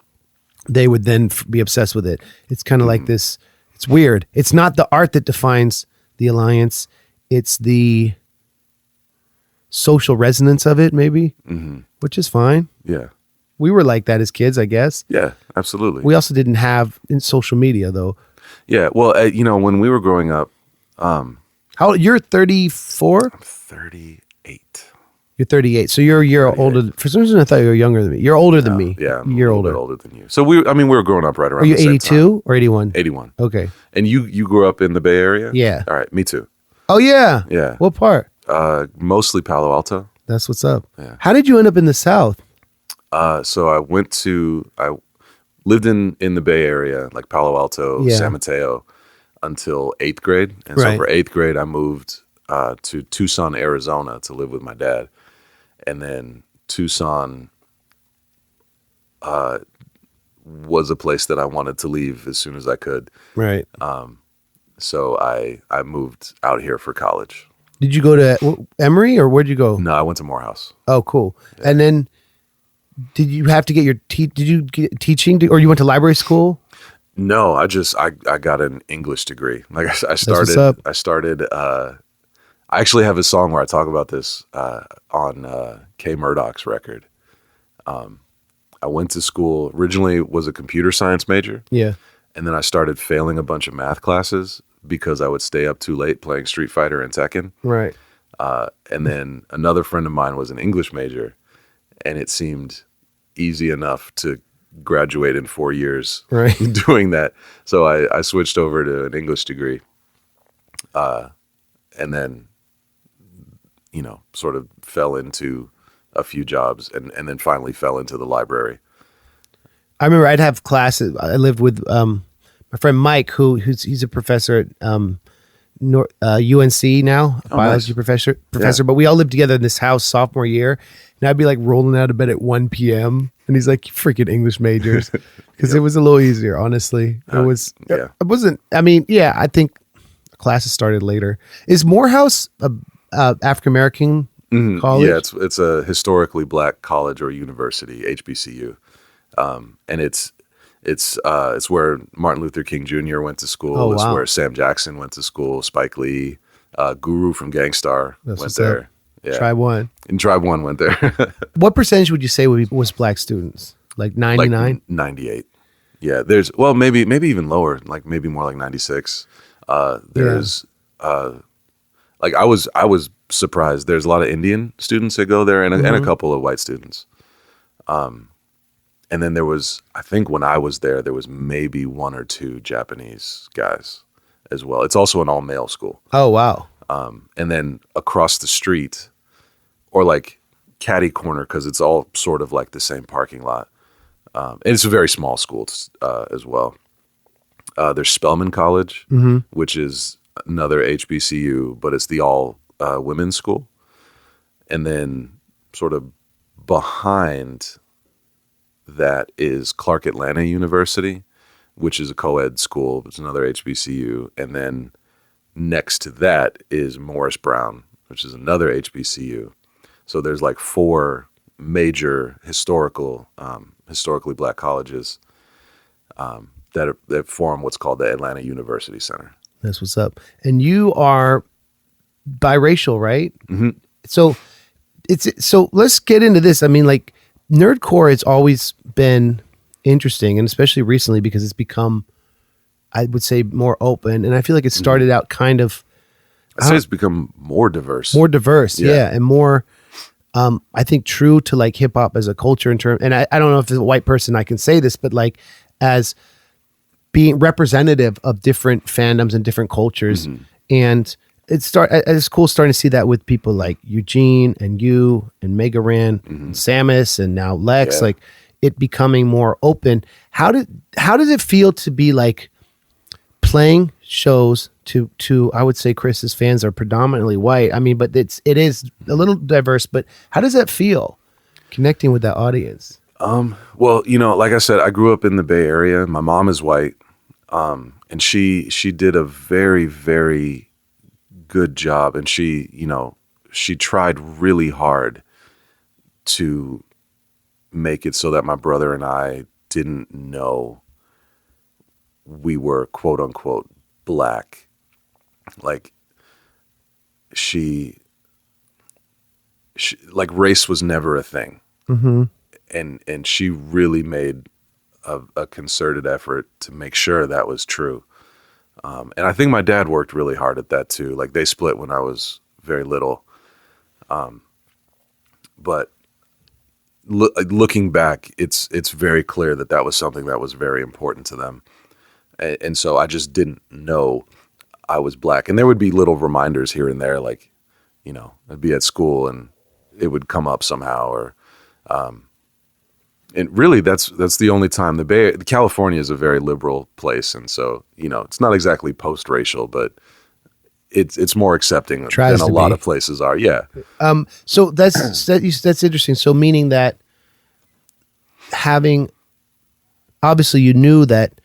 they would then be obsessed with it. It's kind of like this. It's weird. It's not the art that defines the alliance. It's the social resonance of it, maybe, which is fine. Yeah. We were like that as kids, I guess. Yeah, absolutely. We also didn't have in social media, though. Yeah. Well, when we were growing up. How you're 34? I'm 38. You're 38. So you're a year older. For some reason, I thought you were younger than me. You're older than me. Yeah, I'm you're a little bit older than you. So we were growing up right around. Are you the same 82 time. or 81? 81. Okay. And you grew up in the Bay Area? Yeah. All right, me too. Oh yeah. Yeah. What part? Mostly Palo Alto. That's what's up. Yeah. How did you end up in the South? So I lived in the Bay Area, like Palo Alto, Yeah. San Mateo, until 8th grade. And so Right. for 8th grade, I moved to Tucson, Arizona to live with my dad. And then Tucson was a place that I wanted to leave as soon as I could. Right. So I moved out here for college. Did you go to Emory or where'd you go? No, I went to Morehouse. Oh, cool. Yeah. And then did you have to get your did you get teaching or you went to library school? No, I got an English degree. Like I actually have a song where I talk about this on K Murdoch's record. I went to school, originally was a computer science major. Yeah. And then I started failing a bunch of math classes because I would stay up too late playing Street Fighter and Tekken. Right. And then another friend of mine was an English major, and it seemed easy enough to graduate in 4 years right. doing that. So I switched over to an English degree, and then, sort of fell into a few jobs and then finally fell into the library. I remember I'd have classes. I lived with my friend Mike, he's a professor at UNC now, biology professor. Yeah. But we all lived together in this house sophomore year, and I'd be like rolling out of bed at 1 p.m. and he's like, "Freaking English majors," because it was a little easier. Honestly, it was. Yeah. It wasn't. I mean, yeah, I think classes started later. Is Morehouse a African American college? Yeah, it's a historically black college or university, HBCU, and it's where Martin Luther King Jr. went to school. Oh, wow. It's where Sam Jackson went to school. Spike Lee, Guru from Gangstar went there. Yeah. Tribe One. And Tribe One went there. What percentage would you say was black students? Like 99? Like 98. Yeah, there's maybe even lower, like maybe more like 96. There's like I was surprised. There's a lot of Indian students that go there and a couple of white students. And then there was, I think when I was there was maybe one or two Japanese guys as well. It's also an all-male school. Oh, wow. And then across the street, or like catty corner, because it's all sort of like the same parking lot. And it's a very small school as well. There's Spelman College, which is another HBCU, but it's the all women's school. And then sort of behind that is Clark Atlanta University, which is a co-ed school. It's another HBCU. And then next to that is Morris Brown, which is another HBCU. So there's like four major historically black colleges that form what's called the Atlanta University Center. That's what's up. And you are biracial, right? Mm-hmm. So let's get into this. I mean, like, nerdcore has always been interesting, and especially recently because it's become, I would say, more open. And I feel like it started out kind of, I'd say it's become more diverse. Yeah. And more, I think, true to like hip hop as a culture in terms. And I don't know if as a white person I can say this, but like as being representative of different fandoms and different cultures. And it's cool starting to see that with people like Eugene and you and Mega Ran and Samus and now Lex. Yeah. Like it becoming more open. How does it feel to be like playing shows to I would say Chris's fans are predominantly white. I mean, but it is a little diverse. But how does that feel connecting with that audience? Well, like I said, I grew up in the Bay Area. My mom is white, and she did a very, very good job, and she tried really hard to make it so that my brother and I didn't know we were quote unquote black. Like she like race was never a thing. And she really made a concerted effort to make sure that was true. And I think my dad worked really hard at that too. Like they split when I was very little. But looking back, it's very clear that was something that was very important to them. And so I just didn't know I was black. And there would be little reminders here and there, like, I'd be at school and it would come up somehow, or and really that's the only time. California is a very liberal place, and so it's not exactly post-racial, but it's more accepting than a lot of places are. Yeah. So that's interesting. So meaning that obviously you knew that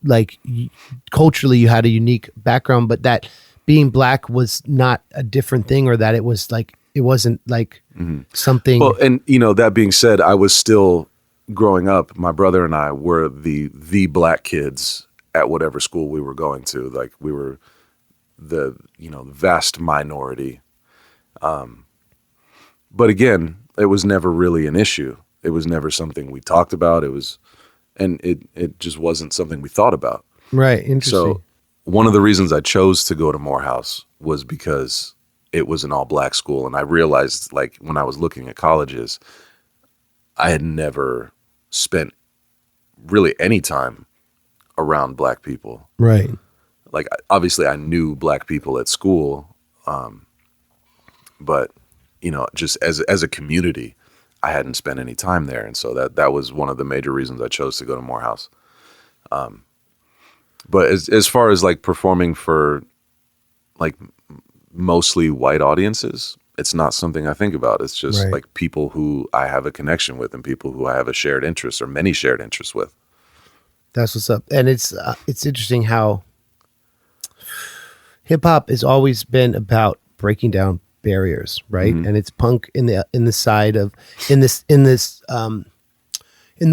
like culturally you had a unique background, but that being black was not a different thing, or that it wasn't like something. Well, and that being said, I was still growing up. My brother and I were the black kids at whatever school we were going to. Like we were the vast minority. But again, it was never really an issue. It was never something we talked about. It just wasn't something we thought about. Right. Interesting. So one of the reasons I chose to go to Morehouse was because it was an all black school. And I realized, like, when I was looking at colleges, I had never spent really any time around black people. Right. Like, obviously I knew black people at school. But just as a community, I hadn't spent any time there. And so that was one of the major reasons I chose to go to Morehouse. But as far as like performing for like mostly white audiences, it's not something I think about. It's just like people who I have a connection with and people who I have a shared interest or many shared interests with. That's what's up. And it's interesting how hip hop has always been about breaking down barriers, right? And it's punk in the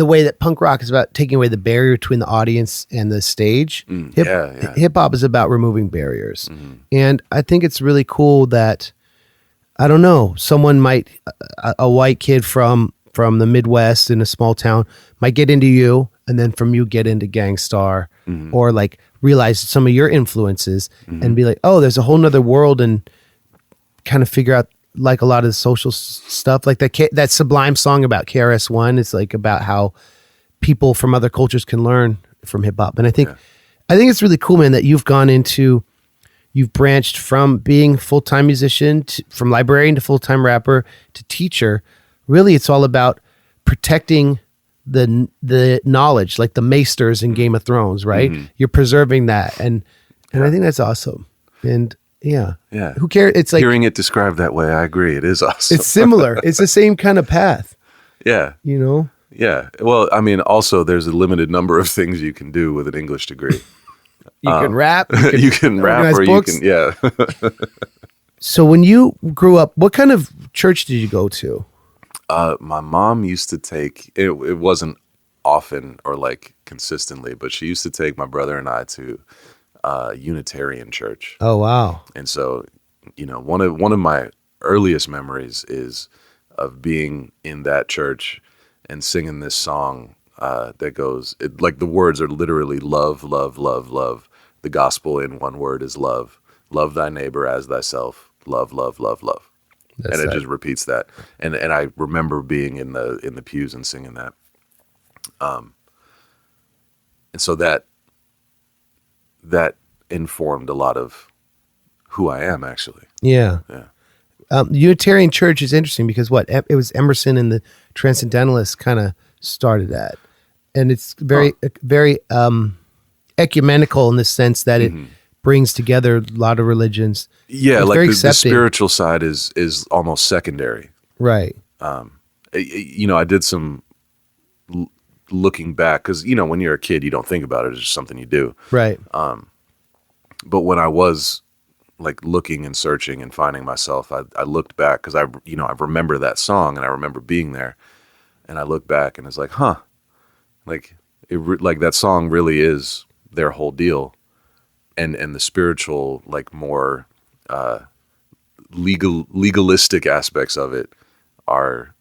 way that punk rock is about taking away the barrier between the audience and the stage. Hip hop is about removing barriers. And I think it's really cool that, I don't know, someone might, a white kid from the Midwest in a small town might get into you, and then from you get into Gang Starr, or like realize some of your influences and be like, oh, there's a whole nother world, and kind of figure out like a lot of the social stuff, like that Sublime song about KRS-One. It's like about how people from other cultures can learn from hip hop. And I think it's really cool, man, that you've branched from being full-time musician from librarian to full-time rapper to teacher. Really, it's all about protecting the knowledge, like the maesters in Game of Thrones, right? You're preserving that. And I think that's awesome. And yeah. Who cares? It's like hearing it described that way. I agree. It is awesome. It's similar. It's the same kind of path. Yeah. Yeah. Well, I mean, also there's a limited number of things you can do with an English degree. You can rap. You can rap, or books. You can, So when you grew up, what kind of church did you go to? My mom used to take, it wasn't often or like consistently, but she used to take my brother and I to Unitarian church. Oh, wow. And so, one of my earliest memories is of being in that church and singing this song that goes, like the words are literally love, love, love, love. The gospel in one word is love. Love thy neighbor as thyself. Love, love, love, love. And it just repeats that. And I remember being in the pews and singing that. And so that informed a lot of who I am, actually. Yeah. Unitarian Church is interesting because it was Emerson and the Transcendentalists kind of started that, and it's very ecumenical in the sense that it brings together a lot of religions. Yeah, it's like the spiritual side is almost secondary, right? I did some looking back because when you're a kid you don't think about it, it's just something you do, right? But when I was like looking and searching and finding myself, I looked back because I remember that song and I remember being there, and I look back and it's like, like like that song really is their whole deal, and the spiritual, like more legalistic aspects of it are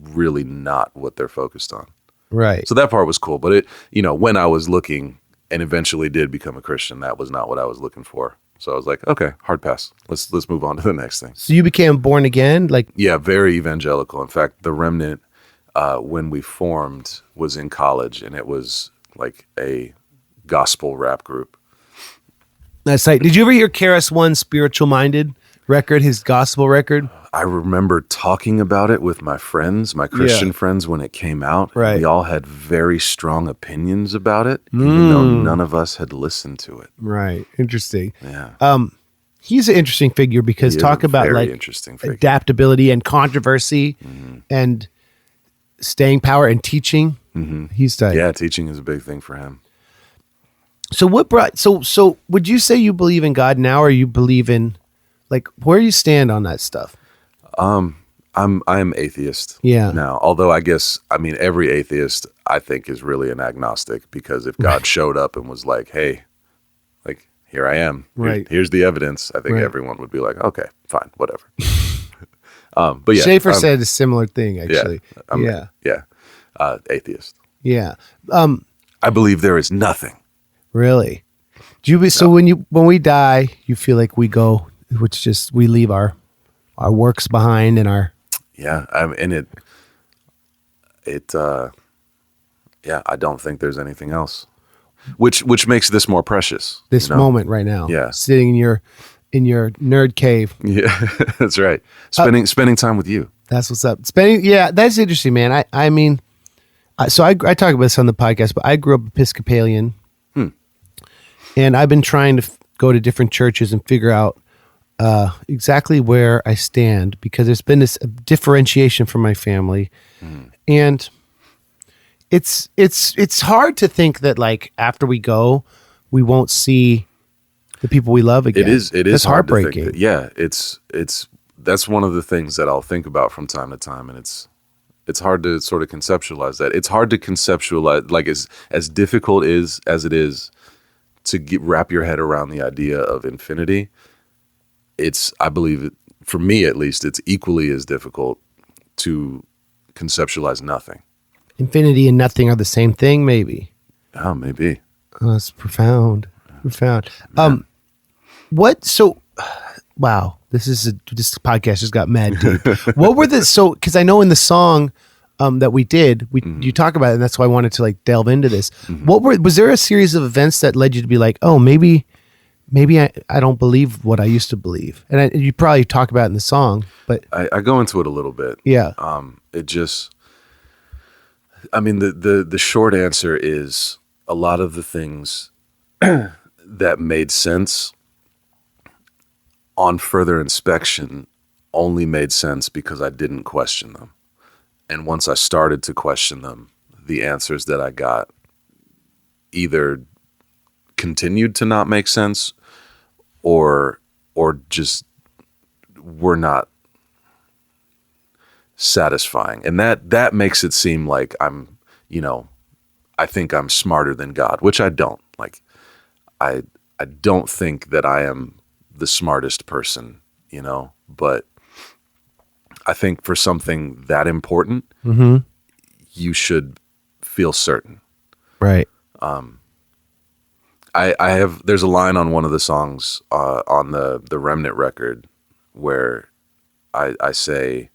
really not what they're focused on. Right. So that part was cool, but when I was looking and eventually did become a Christian, that was not what I was looking for. So I was like, okay, hard pass. Let's move on to the next thing. So you became born again? Yeah, very evangelical. In fact, the Remnant, when we formed, was in college, and it was like a gospel rap group. That's right. Did you ever hear KRS-One's Spiritual Minded record, his gospel record? I remember talking about it with my friends, my Christian friends, when it came out. Right. We all had very strong opinions about it, even though none of us had listened to it. Right. Interesting. Yeah. He's an interesting figure because He is talk a about very like interesting figure. adaptability and controversy and staying power and teaching. He's tight. Yeah, teaching is a big thing for him. So what brought, so would you say you believe in God now, or you believe in, like, where you stand on that stuff? I am atheist Yeah. now. Although I guess, I mean, every atheist I think is really an agnostic, because if God showed up and was like, hey, like, here I am. Right. Here's the evidence. I think Right. everyone would be like, okay, fine, whatever. But yeah. Schaefer said a similar thing, actually. Yeah. Atheist. Yeah. I believe there is nothing. Really? Do you, so when we die, you feel like we go, which just, we leave our works behind and our, Yeah. And yeah, I don't think there's anything else, which makes this more precious. this moment right now. Yeah. Sitting in your nerd cave. Yeah, that's right. Spending time with you. That's what's up. Yeah, that's interesting, man. I mean, so I talk about this on the podcast, but I grew up Episcopalian, and I've been trying to go to different churches and figure out exactly where I stand, because there's been this differentiation from my family, and it's hard to think that, like, after we go, we won't see the people we love again. It is That's hard to think heartbreaking. that. Yeah, it's that's one of the things that I'll think about from time to time, and it's hard to sort of conceptualize that. It's hard to conceptualize, like, as difficult as it is to wrap your head around the idea of infinity. I believe, for me at least, it's equally as difficult to conceptualize nothing. Infinity and nothing are the same thing, maybe. Oh, maybe. Oh, that's profound. Profound. Wow, this podcast just got mad deep. What were because I know in the song that we did, you talk about it, and that's why I wanted to, like, delve into this. Was there a series of events that led you to be like, oh, maybe I don't believe what I used to believe? And you probably talk about it in the song, but I go into it a little bit. yeah. It just, I mean, the short answer is a lot of the things that made sense on further inspection only made sense because I didn't question them. And once I started to question them, the answers that I got either continued to not make sense or just were not satisfying. And that makes it seem like I'm, I think I'm smarter than God, which I don't. Like, I don't think that I am the smartest person, but I think for something that important, you should feel certain. Right. There's a line on one of the songs on the Remnant record where I say,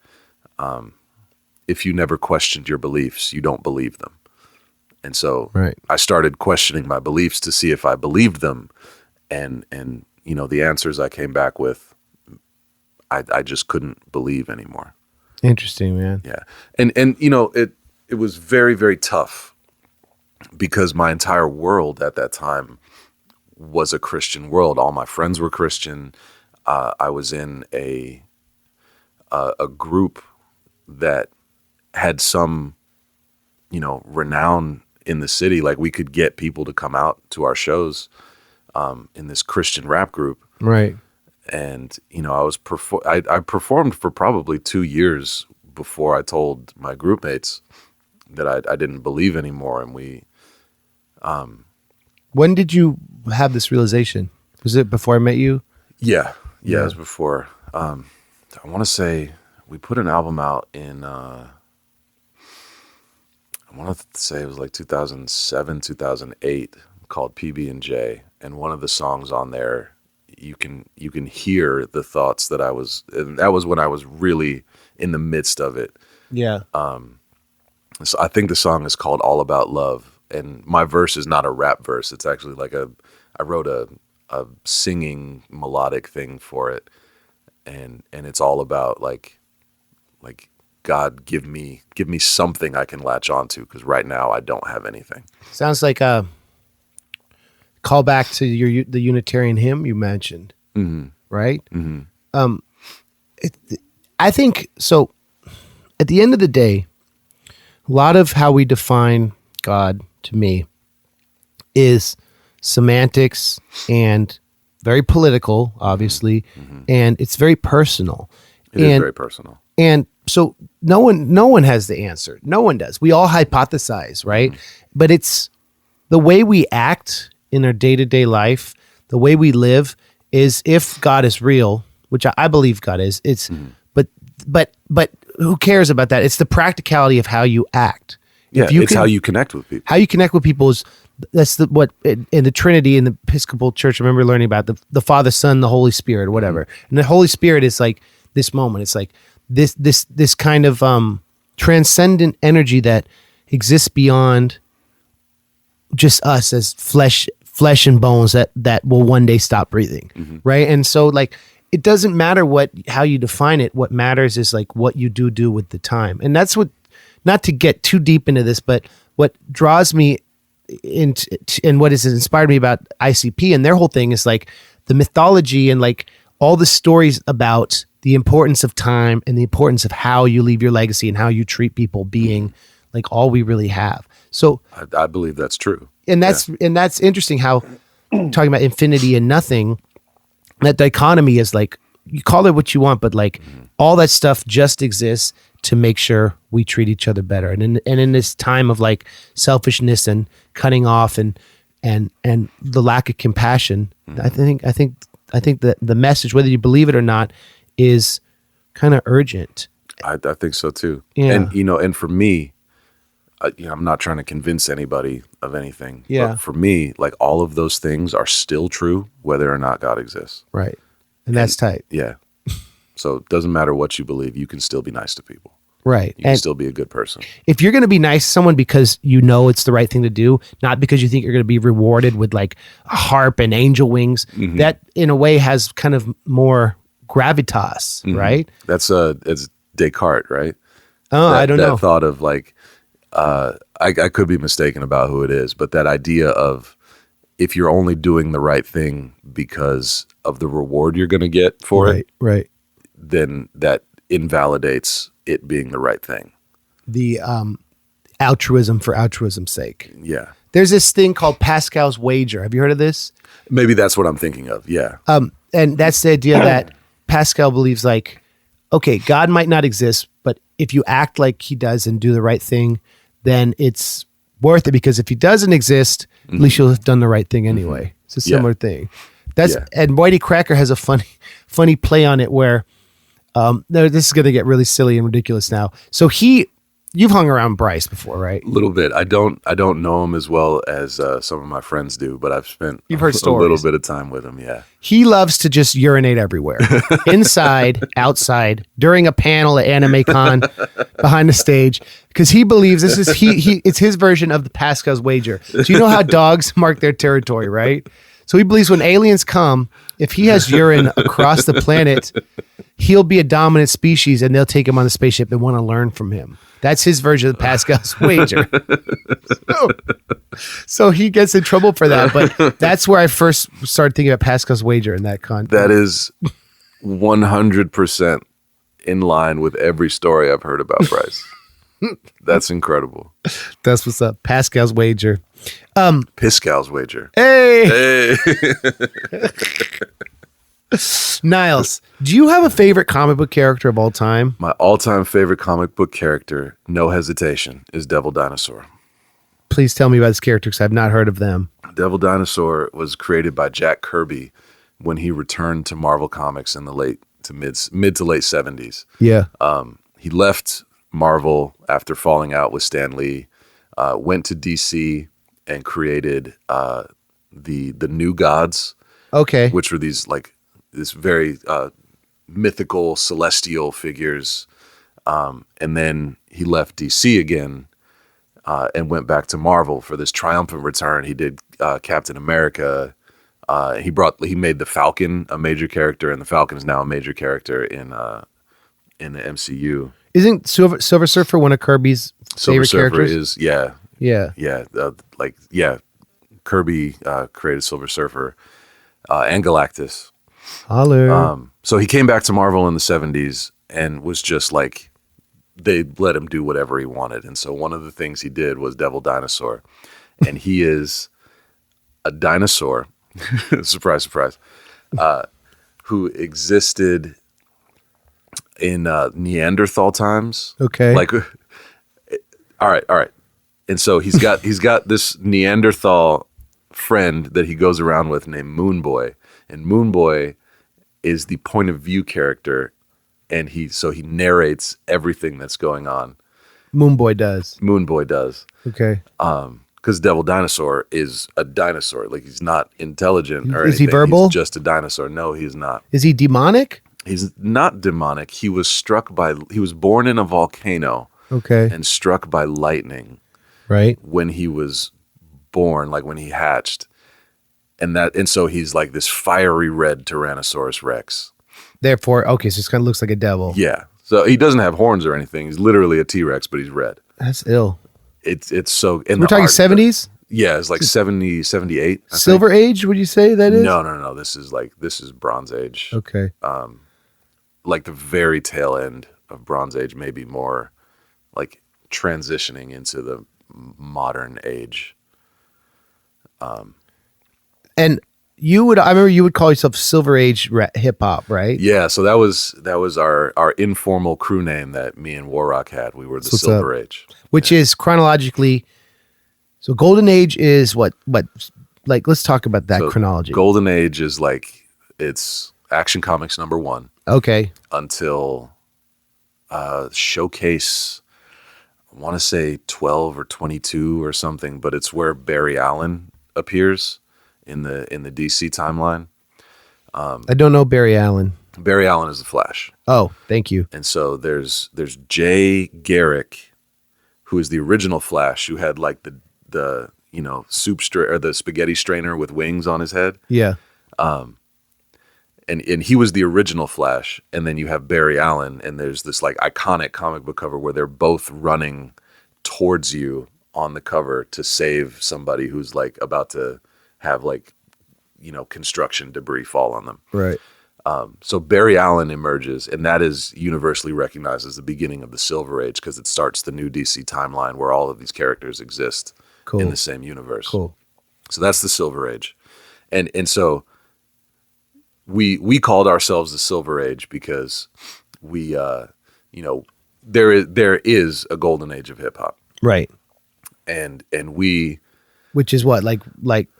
if you never questioned your beliefs, you don't believe them. And so I started questioning my beliefs to see if I believed them. And the answers I came back with, I just couldn't believe anymore. Interesting, man. Yeah. And it was very, very tough because my entire world at that time was a Christian world. All my friends were Christian. I was in a group that had some, renown in the city. Like, we could get people to come out to our shows in this Christian rap group. Right. And, I performed for probably 2 years before I told my group mates that I didn't believe anymore. And we... When did you have this realization? Was it before I met you? Yeah, it was before. I want to say we put an album out in... I want to say it was like 2007, 2008, called PB&J. And one of the songs on there, you can hear the thoughts that and that was when I was really in the midst of it. Yeah. So I think the song is called All About Love. And my verse is not a rap verse. It's actually like I wrote a singing melodic thing for it. and it's all about like God, give me something I can latch onto, because right now I don't have anything. Sounds like a call back to the Unitarian hymn you mentioned, right? I think so. At the end of the day, a lot of how we define God, to me, is semantics and very political, obviously, and it's very personal. It is very personal. And so no one has the answer. No one does. We all hypothesize, right? But it's the way we act in our day-to-day life, the way we live is, if God is real, which I believe God is, it's but who cares about that? It's the practicality of how you act. Yeah, it's how you connect with people. How you connect with people is, that's what in the Trinity in the Episcopal Church, I remember learning about the Father, Son, the Holy Spirit, or whatever. And the Holy Spirit is like this moment. It's like this kind of transcendent energy that exists beyond just us as flesh and bones that will one day stop breathing, right? And so like it doesn't matter how you define it. What matters is like what you do with the time, and that's what. Not to get too deep into this, but what draws me into and what has inspired me about ICP and their whole thing is like the mythology and like all the stories about the importance of time and the importance of how you leave your legacy and how you treat people being like all we really have. So I believe that's true. And that's interesting how talking about infinity and nothing, that dichotomy is like, you call it what you want, but like all that stuff just exists to make sure we treat each other better. And in this time of like selfishness and cutting off and the lack of compassion, I think that the message, whether you believe it or not, is kind of urgent. I think so too. Yeah. And and for me, I'm not trying to convince anybody of anything. Yeah. But for me, like all of those things are still true, whether or not God exists. Right. And that's tight. Yeah. So it doesn't matter what you believe, you can still be nice to people. Right. You can still be a good person. If you're going to be nice to someone because you know it's the right thing to do, not because you think you're going to be rewarded with like a harp and angel wings, that in a way has kind of more gravitas, right? It's Descartes, right? Oh, I don't know. That thought of like, I could be mistaken about who it is, but that idea of if you're only doing the right thing because of the reward you're going to get for it, right, then that invalidates it being the right thing. The altruism for altruism's sake. Yeah. There's this thing called Pascal's wager. Have you heard of this? Maybe that's what I'm thinking of. Yeah. And that's the idea that Pascal believes like, okay, God might not exist, but if you act like he does and do the right thing, then it's worth it, because if he doesn't exist, at least you'll have done the right thing anyway. It's a similar thing. And Whitey Cracker has a funny play on it where this is going to get really silly and ridiculous now. So you've hung around Bryce before, right? A little bit. I don't know him as well as some of my friends do, but I've spent You've heard a stories. little bit of time with him. Yeah. He loves to just urinate everywhere, inside, outside, during a panel at AnimeCon, behind the stage, because he believes this is it's his version of the Pascal's wager. So you know how dogs mark their territory, right? So he believes when aliens come, if he has urine across the planet, he'll be a dominant species and they'll take him on the spaceship and want to learn from him. That's his version of Pascal's wager. So he gets in trouble for that. But that's where I first started thinking about Pascal's wager in that context. That is 100% in line with every story I've heard about Bryce. That's incredible. That's what's up. Pascal's wager. Pascal's wager. Hey! Hey. Niles, do you have a favorite comic book character of all time? My all-time favorite comic book character, no hesitation, is Devil Dinosaur. Please tell me about this character, because I've not heard of them. Devil Dinosaur was created by Jack Kirby when he returned to Marvel Comics in the mid to late 70s. Yeah. He left Marvel after falling out with Stan Lee, went to DC and created the New Gods. Okay. Which were these like this very mythical celestial figures, and then he left DC again and went back to Marvel for this triumphant return. He did Captain America, He made the Falcon a major character, and the Falcon is now a major character in the MCU. Isn't Silver Surfer one of Kirby's Silver favorite Surfer characters? Kirby created Silver Surfer and Galactus. Holler. So he came back to Marvel in the 70s and was just like, they let him do whatever he wanted. And so one of the things he did was Devil Dinosaur. And he is a dinosaur, surprise, surprise, who existed in Neanderthal times. Okay. Like, all right. And so he's got this Neanderthal friend that he goes around with named Moon Boy. And Moon Boy is the point of view character, and he narrates everything that's going on. Moon Boy does. Okay. Because Devil Dinosaur is a dinosaur. Like, he's not intelligent or anything. Is he verbal? He's just a dinosaur. No, he's not. Is he demonic? He's not demonic. He was born in a volcano. Okay. And struck by lightning. Right. When he was born, like when he hatched. And so he's like this fiery red Tyrannosaurus Rex. Therefore, okay, so it kind of looks like a devil. Yeah. So he doesn't have horns or anything. He's literally a T-Rex, but he's red. That's ill. It's so... We're talking 70s? Yeah, it's like 70, 78. Silver Age, would you say that is? No. This is Bronze Age. Okay. Like the very tail end of Bronze Age, maybe more like transitioning into the modern age. And I remember you would call yourself Silver Age hip hop, right? Yeah, so that was our informal crew name that me and Warrock had. We were the Silver Age, which is chronologically. So Golden Age is what? Like, let's talk about that chronology. Golden Age is like, it's Action Comics #1. Okay. Until Showcase, I want to say 12 or 22 or something, but it's where Barry Allen appears in the DC timeline. I don't know Barry Allen. Barry Allen is the Flash. Oh, thank you. And so there's Jay Garrick, who is the original Flash, who had like the soup or the spaghetti strainer with wings on his head. Yeah. And he was the original Flash, and then you have Barry Allen, and there's this like iconic comic book cover where they're both running towards you on the cover to save somebody who's like about to have like, construction debris fall on them. Right. So Barry Allen emerges, and that is universally recognized as the beginning of the Silver Age because it starts the new DC timeline where all of these characters exist in the same universe. Cool. So that's the Silver Age, and so we called ourselves the Silver Age because we there is a golden age of hip hop. Right. And we, which is what, like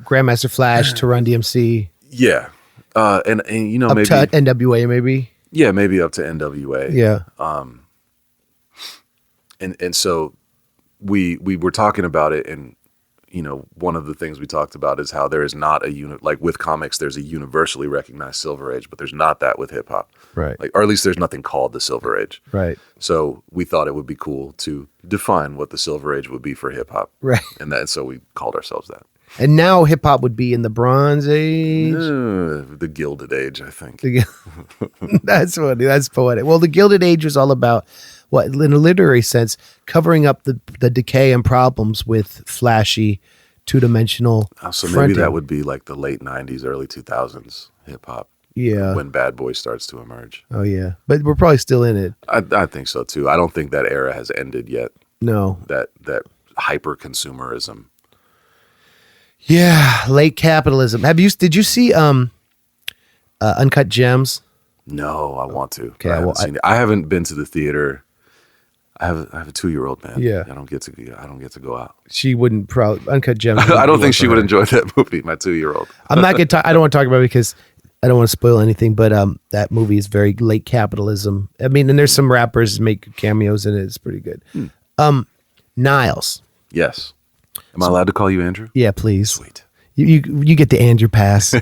Grandmaster Flash to Run DMC. Yeah. And up maybe to NWA, maybe. Yeah, maybe up to NWA. Yeah. And so we were talking about it, and one of the things we talked about is how there is not a like with comics, there's a universally recognized Silver Age, but there's not that with hip hop. Right. Like, or at least there's nothing called the Silver Age. Right. So we thought it would be cool to define what the Silver Age would be for hip hop. Right. And so we called ourselves that. And now hip hop would be in the Bronze Age, the Gilded Age, I think. That's funny. That's poetic. Well, the Gilded Age was all about what, in a literary sense, covering up the decay and problems with flashy, two-dimensional. So fronting. maybe that would be like the late '90s, early 2000s hip hop. Yeah. When Bad Boy starts to emerge. Oh yeah, but we're probably still in it. I think so too. I don't think that era has ended yet. No. That hyper consumerism. Yeah, late capitalism. Did you see Uncut Gems? No, I want to. Okay, I haven't been to the theater. I have a 2-year-old, man. Yeah, I don't get to go out. She wouldn't probably Uncut Gems. I don't think she would enjoy that movie. My 2-year-old. I'm not gonna talk. I don't want to talk about it because I don't want to spoil anything. But that movie is very late capitalism. I mean, and there's some rappers make cameos in it. It's pretty good. Niles. Yes. Am I allowed to call you Andrew? Yeah, please. Sweet. You get the Andrew pass.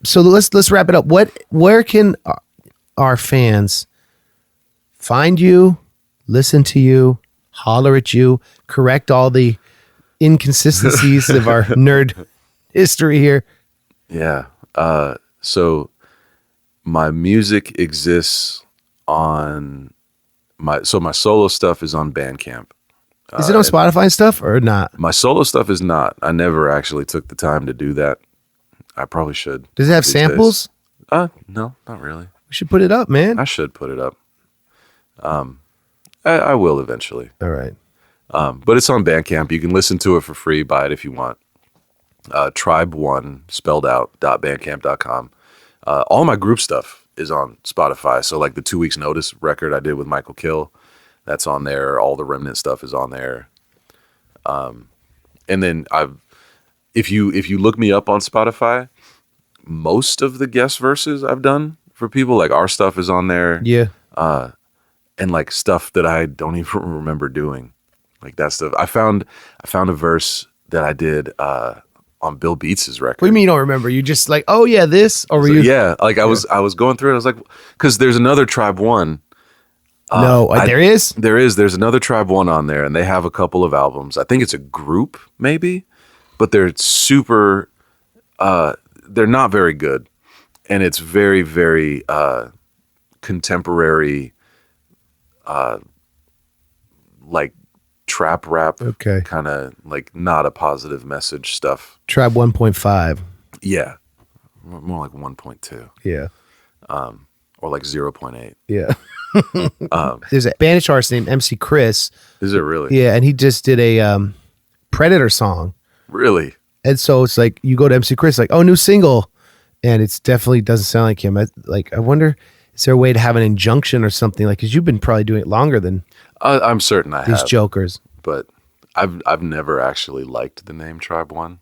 So let's wrap it up. Where can our fans find you, listen to you, holler at you, correct all the inconsistencies of our nerd history here? Yeah. So my music exists on my solo stuff is on Bandcamp. Is it on Spotify and stuff or not? My solo stuff is not. I never actually took the time to do that. I probably should. Does it have these samples? days. No, not really. We should put it up, man. I should put it up. I will eventually. All right. But it's on Bandcamp. You can listen to it for free. Buy it if you want. Tribe1 spelled out .bandcamp.com. All my group stuff is on Spotify. So like the 2 weeks notice record I did with Michael Kill, that's on there. All the Remnant stuff is on there. And then if you look me up on Spotify, most of the guest verses I've done for people, like our stuff is on there. Yeah. And like stuff that I don't even remember doing. Like that stuff. I found a verse that I did on Bill Beats' record. What do you mean you don't remember? You just like, oh yeah, this? Or were you? Yeah, like I was going through it. I was like, because there's another Tribe One. There is? There's another Tribe One on there, and they have a couple of albums. I think it's a group, maybe, but they're super. They're not very good, and it's very, very contemporary, like trap rap. Okay. Kind of like not a positive message stuff. Tribe 1.5. Yeah, more like 1.2. Yeah. Or like 0.8. Yeah. There's a Spanish artist named MC Chris. Is it really? Yeah, and he just did a Predator song. Really? And so it's like you go to MC Chris, like, oh, new single, and it's definitely doesn't sound like him. I wonder, is there a way to have an injunction or something? Like, because you've been probably doing it longer than I'm certain I these have. jokers. But I've never actually liked the name Tribe One.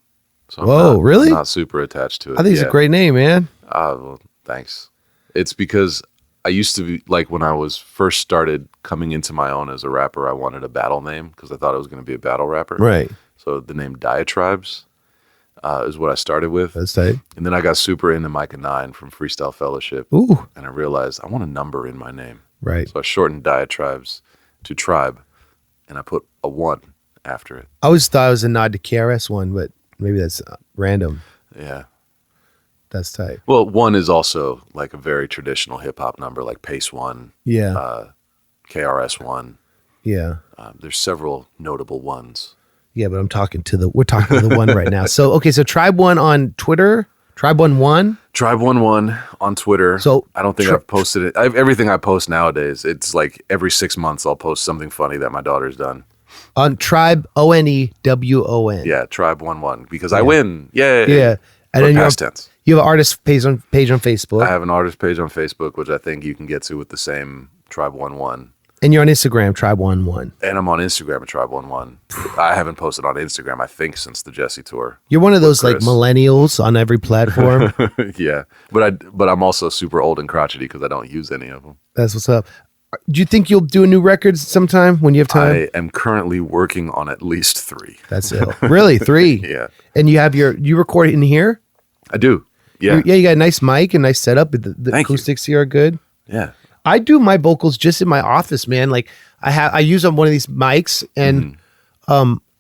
So Really? I'm not super attached to it. I think it's a great name, man. Well, thanks. It's because I used to be, like, when I was first started coming into my own as a rapper, I wanted a battle name because I thought I was going to be a battle rapper. Right. So the name Diatribes is what I started with. That's tight. And then I got super into Micah 9 from Freestyle Fellowship. Ooh. And I realized I want a number in my name. Right. So I shortened Diatribes to Tribe, and I put a 1 after it. I always thought it was a nod to KRS-One, but maybe that's random. Yeah. That's tight. Well, 1 is also like a very traditional hip hop number, like Pace 1, Yeah. KRS 1. Yeah. There's several notable ones. Yeah, but we're talking to the one right now. So, okay, so Tribe One on Twitter, Tribe 1 Tribe 1 on Twitter. So I don't think I've posted it. Everything I post nowadays, it's like every 6 months I'll post something funny that my daughter's done. on Tribe ONEWON. Yeah, Tribe 1 because I win. Yay. Yeah. And then past tense. You have an artist page on Facebook. I have an artist page on Facebook, which I think you can get to with the same Tribe 1. And you're on Instagram, Tribe 1. And I'm on Instagram at Tribe 1. I haven't posted on Instagram, I think, since the Jesse tour. You're one of those like Chris. millennials on every platform. Yeah, but I'm also super old and crotchety because I don't use any of them. That's what's up. Do you think you'll do a new record sometime when you have time? I am currently working on at least 3. That's it. Really? 3? Yeah. And you record it in here? I do. Yeah. You got a nice mic and nice setup. The acoustics here are good. Yeah. I do my vocals just in my office, man. Like I use one of these mics, and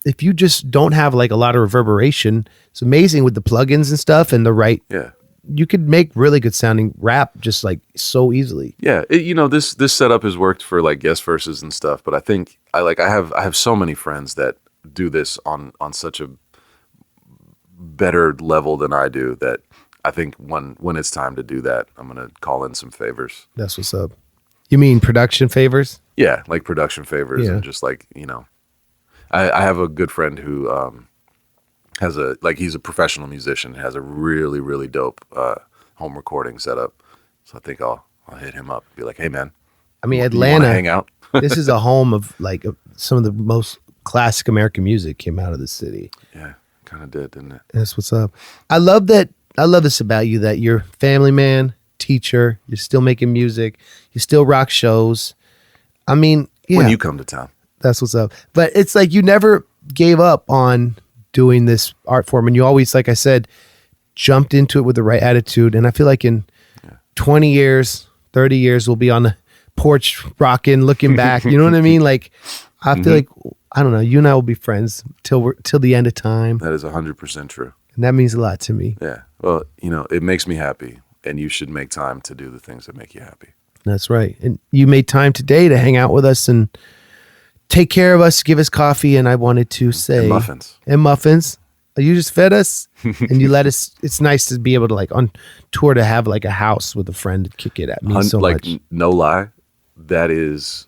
if you just don't have like a lot of reverberation, it's amazing with the plugins and stuff and the right. Yeah. You could make really good sounding rap just like so easily. Yeah. This setup has worked for like guest verses and stuff, but I think I have so many friends that do this on such a better level than I do that I think when it's time to do that, I'm going to call in some favors. That's what's up. You mean production favors? Yeah, like production favors Yeah. and just like, I have a good friend who he's a professional musician, has a really, really dope home recording setup. So I think I'll hit him up and be like, hey man, I mean, you Atlanta, wanna hang out? this is a home of like some of the most classic American music came out of the city. Yeah, kind of did, didn't it? That's what's up. I love this about you, that you're family man, teacher, you're still making music, you still rock shows. I mean, yeah, When you come to town. that's what's up. But it's like you never gave up on doing this art form, and you always, like I said, jumped into it with the right attitude. And I feel like in 20 years, 30 years, we'll be on the porch rocking, looking back. You know what I mean? Like, I feel like, I don't know, you and I will be friends till the end of time. That is 100% true. And that means a lot to me. Yeah. Well, it makes me happy, and you should make time to do the things that make you happy. That's right. And you made time today to hang out with us and take care of us, give us coffee. And I wanted to say... And muffins. And muffins. You just fed us and you let us. It's nice to be able to, like, on tour, to have like a house with a friend to kick it at me so like, much. No lie, that is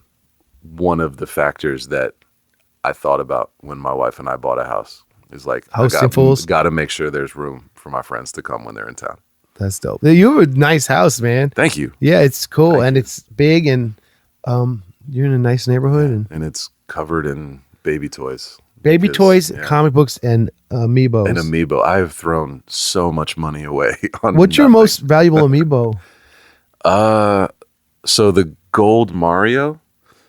one of the factors that I thought about when my wife and I bought a house. Is like, hosting fools. Got to make sure there's room for my friends to come when they're in town. That's dope. You have a nice house, man. Thank you. Yeah, it's cool. Thank and you. It's big, and you're in a nice neighborhood. And it's covered in baby toys. Baby toys, yeah. comic books, and Amiibos. And Amiibo. I have thrown so much money away on What's your nothing. most valuable Amiibo? So the gold Mario.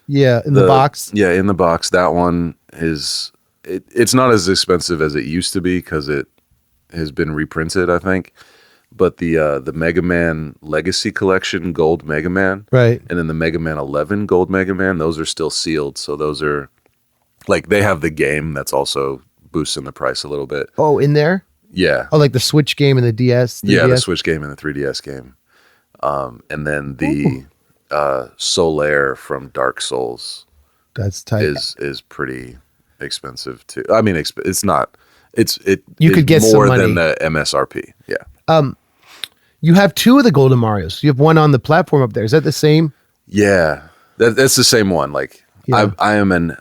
Yeah, in the box. Yeah, in the box. That one is... It's not as expensive as it used to be because it has been reprinted, I think. But the Mega Man Legacy Collection Gold Mega Man, Right. and then the Mega Man 11 Gold Mega Man, those are still sealed. So those are, like, they have the game that's also boosting the price a little bit. Oh, in there? Yeah. Oh, like the Switch game and the DS? Yeah, the DS? Switch game and the 3DS game. And then the Solaire from Dark Souls That's tight. is pretty expensive too. I mean, it's not. You could get more some money. than the MSRP. Yeah. You have two of the Golden Marios. You have one on the platform up there. Is that the same? Yeah, that's the same one. Like, Yeah. I am an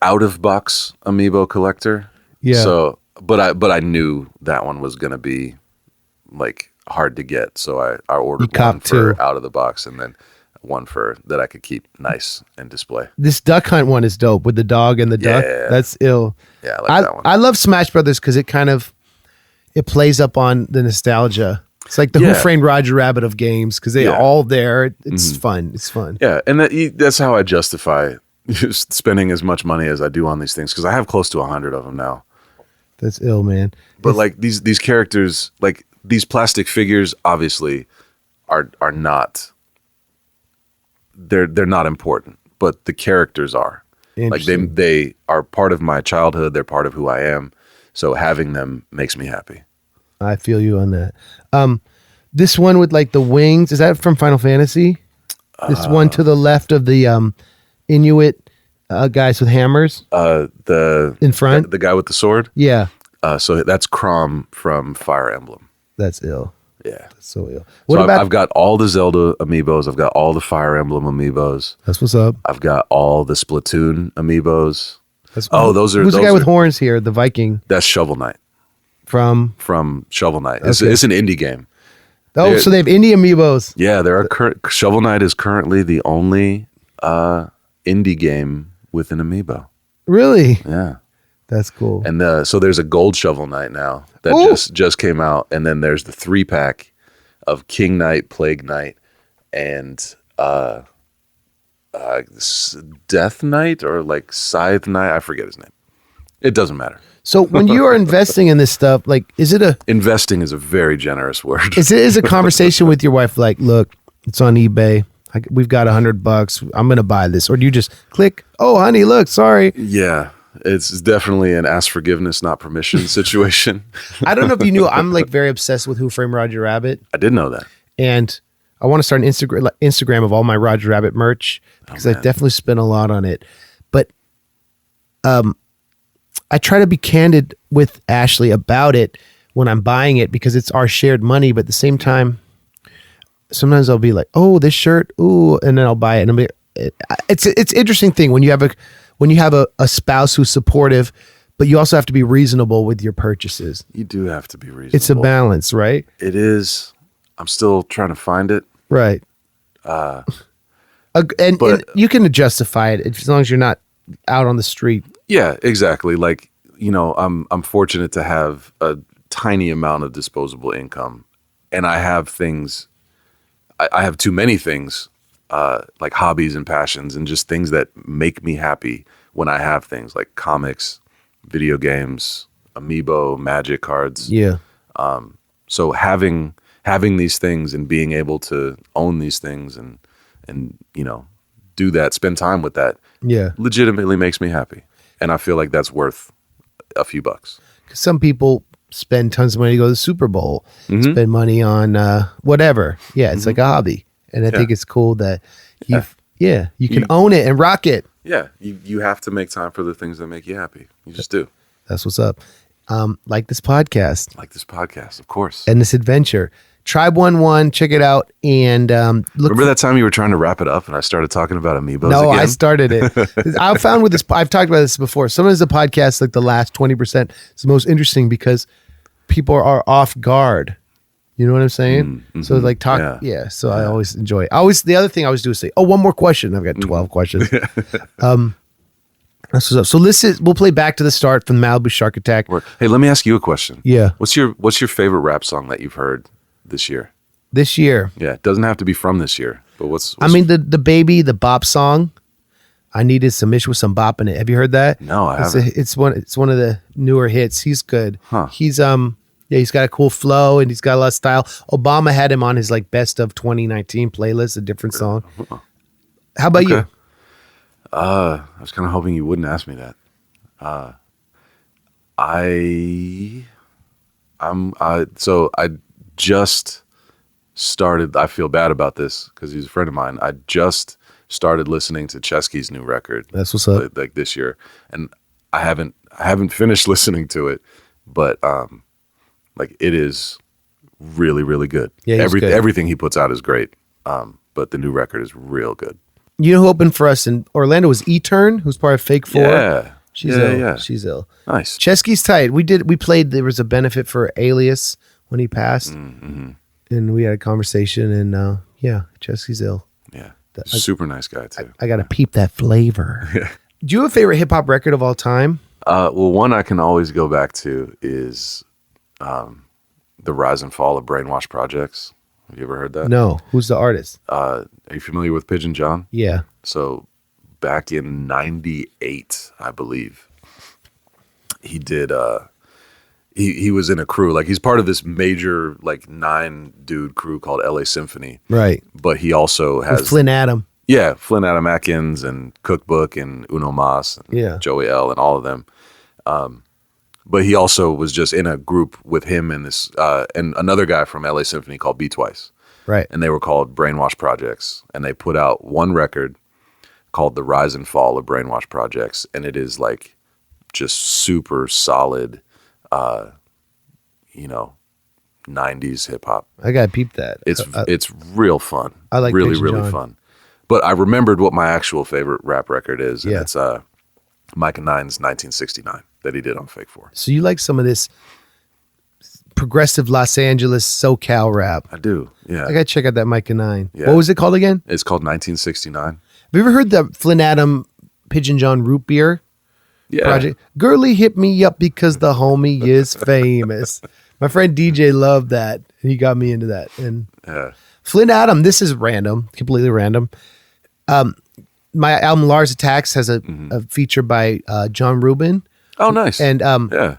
out of box Amiibo collector. Yeah. So, but I knew that one was gonna be like hard to get, so I ordered one copped for two. out of the box, and then one for that I could keep nice and display. This Duck Hunt one is dope with the dog and the duck. Yeah. That's ill. Yeah, I like that one. I love Smash Brothers because it plays up on the nostalgia. It's like the Who Yeah. Framed Roger Rabbit of games because they're Yeah. all there. It's fun. It's fun. Yeah, and that's how I justify spending as much money as I do on these things because I have close to 100 of them now. That's ill, man. But like these characters, like these plastic figures, obviously are not. They're not important, but the characters are. Like Interesting. they are part of my childhood. They're part of who I am. So having them makes me happy. I feel you on that. This one with like the wings, is that from Final Fantasy? This one to the left of the Inuit guys with hammers The in front? the guy with the sword. Yeah, So that's Crom from Fire Emblem. that's ill. Yeah. That's so ill. So What about I've got all the Zelda amiibos. I've got all the Fire Emblem amiibos. That's what's up. I've got all the Splatoon amiibos. That's, Those are who's the those guy with are- horns here? The Viking That's Shovel Knight from Shovel Knight. It's Okay. an indie game. Oh, They're- so they have indie amiibos. Yeah, there are Shovel Knight is currently the only indie game with an amiibo. Really? Yeah. That's cool. And so there's a gold Shovel Knight now that Ooh. just came out, and then there's the 3-pack of King Knight, Plague Knight, and Death Knight or like Scythe Knight. I forget his name. It doesn't matter. So when you are investing in this stuff, like, is it Investing is a very generous word. a conversation with your wife? Like, look, it's on eBay. We've got $100. I'm going to buy this. Or do you just click? Oh, honey, look, sorry. Yeah, it's definitely an ask forgiveness, not permission situation. I don't know if you knew, I'm like very obsessed with Who Framed Roger Rabbit. I did know that. And I want to start an Instagram of all my Roger Rabbit merch because I definitely spent a lot on it. But I try to be candid with Ashley about it when I'm buying it because it's our shared money. But at the same time, sometimes I'll be like, "Oh, this shirt, ooh," and then I'll buy it. And I'll be, it's interesting thing when you have a spouse who's supportive, but you also have to be reasonable with your purchases. You do have to be reasonable. It's a balance, right? It is. I'm still trying to find it. Right. And you can justify it as long as you're not out on the street. Yeah, exactly. Like, I'm fortunate to have a tiny amount of disposable income, and I have things. I have too many things, like hobbies and passions, and just things that make me happy when I have things like comics, video games, Amiibo, Magic cards. Yeah. So having these things and being able to own these things and do that, spend time with that, Yeah. legitimately makes me happy. And I feel like that's worth a few bucks. Some people spend tons of money to go to the Super Bowl, spend money on whatever. Yeah, it's like a hobby. And I think it's cool that you can own it and rock it. Yeah, you have to make time for the things that make you happy. You just do. That's what's up. Like this podcast. Like this podcast, of course. And this adventure. Tribe 11, check it out. And remember that time you were trying to wrap it up and I started talking about Amiibos No, again? I started it. I found with this, I've talked about this before. Sometimes the podcast, like the last 20%, is the most interesting because people are off guard. You know what I'm saying? So like talk, so I always enjoy it. The other thing I always do is say, one more question. I've got 12 questions. That's what's up. So we'll play back to the start from Malibu Shark Attack. Hey, let me ask you a question. Yeah. What's your favorite rap song that you've heard this year? This year? Yeah, it doesn't have to be from this year, but what's I mean, the baby, the bop song. I needed some ish with some bop in it. Have you heard that? No, I haven't. It's one of the newer hits. He's good. Huh. He's he's got a cool flow and he's got a lot of style. Obama had him on his like best of 2019 playlist, a different song. How about you? I was kind of hoping you wouldn't ask me that. So I just started. I feel bad about this because he's a friend of mine. I just started listening to Chesky's new record. That's what's up. Like this year, and I haven't finished listening to it, but like it is really, really good. Yeah, good. Everything he puts out is great. But the new record is real good. You know who opened for us in Orlando was E-Turn, who's part of Fake Four. Yeah. She's ill. Yeah. She's ill. Nice. Chesky's tight. We played, there was a benefit for Alias when he passed. And we had a conversation and Chesky's ill. Yeah. Super nice guy too. I got to peep that flavor. Do you have a favorite hip hop record of all time? Well, one I can always go back to is The Rise and Fall of Brainwash Projects. Have you ever heard that? No. Who's the artist? Are you familiar with Pigeon John? Yeah. So back in 98, I believe, he did he was in a crew. Like he's part of this major like 9-dude crew called LA Symphony. Right. But he also has with Flynn Adam. Yeah, Flynn Adam Atkins and Cookbook and Uno Mas and Joey L and all of them. But he also was just in a group with him and this and another guy from LA Symphony called Be Twice. Right. And they were called Brainwash Projects. And they put out one record called The Rise and Fall of Brainwash Projects. And it is like just super solid, 90s hip hop. I got to peep that. It's real fun. I like really, Pigeon really John. fun. But I remembered what my actual favorite rap record is. And it's Micah 9's 1969 that he did on Fake 4. So you like some of this progressive Los Angeles SoCal rap? I do, yeah. I got to check out that Micah 9. Yeah. What was it called again? It's called 1969. Have you ever heard the Flynn Adam Pigeon John Root Beer project? Girlie hit me up because the homie is famous. My friend DJ loved that, and he got me into that. And Flynn Adam, this is random, completely random. My album Lars Attacks has a feature by John Rubin. Oh, nice. And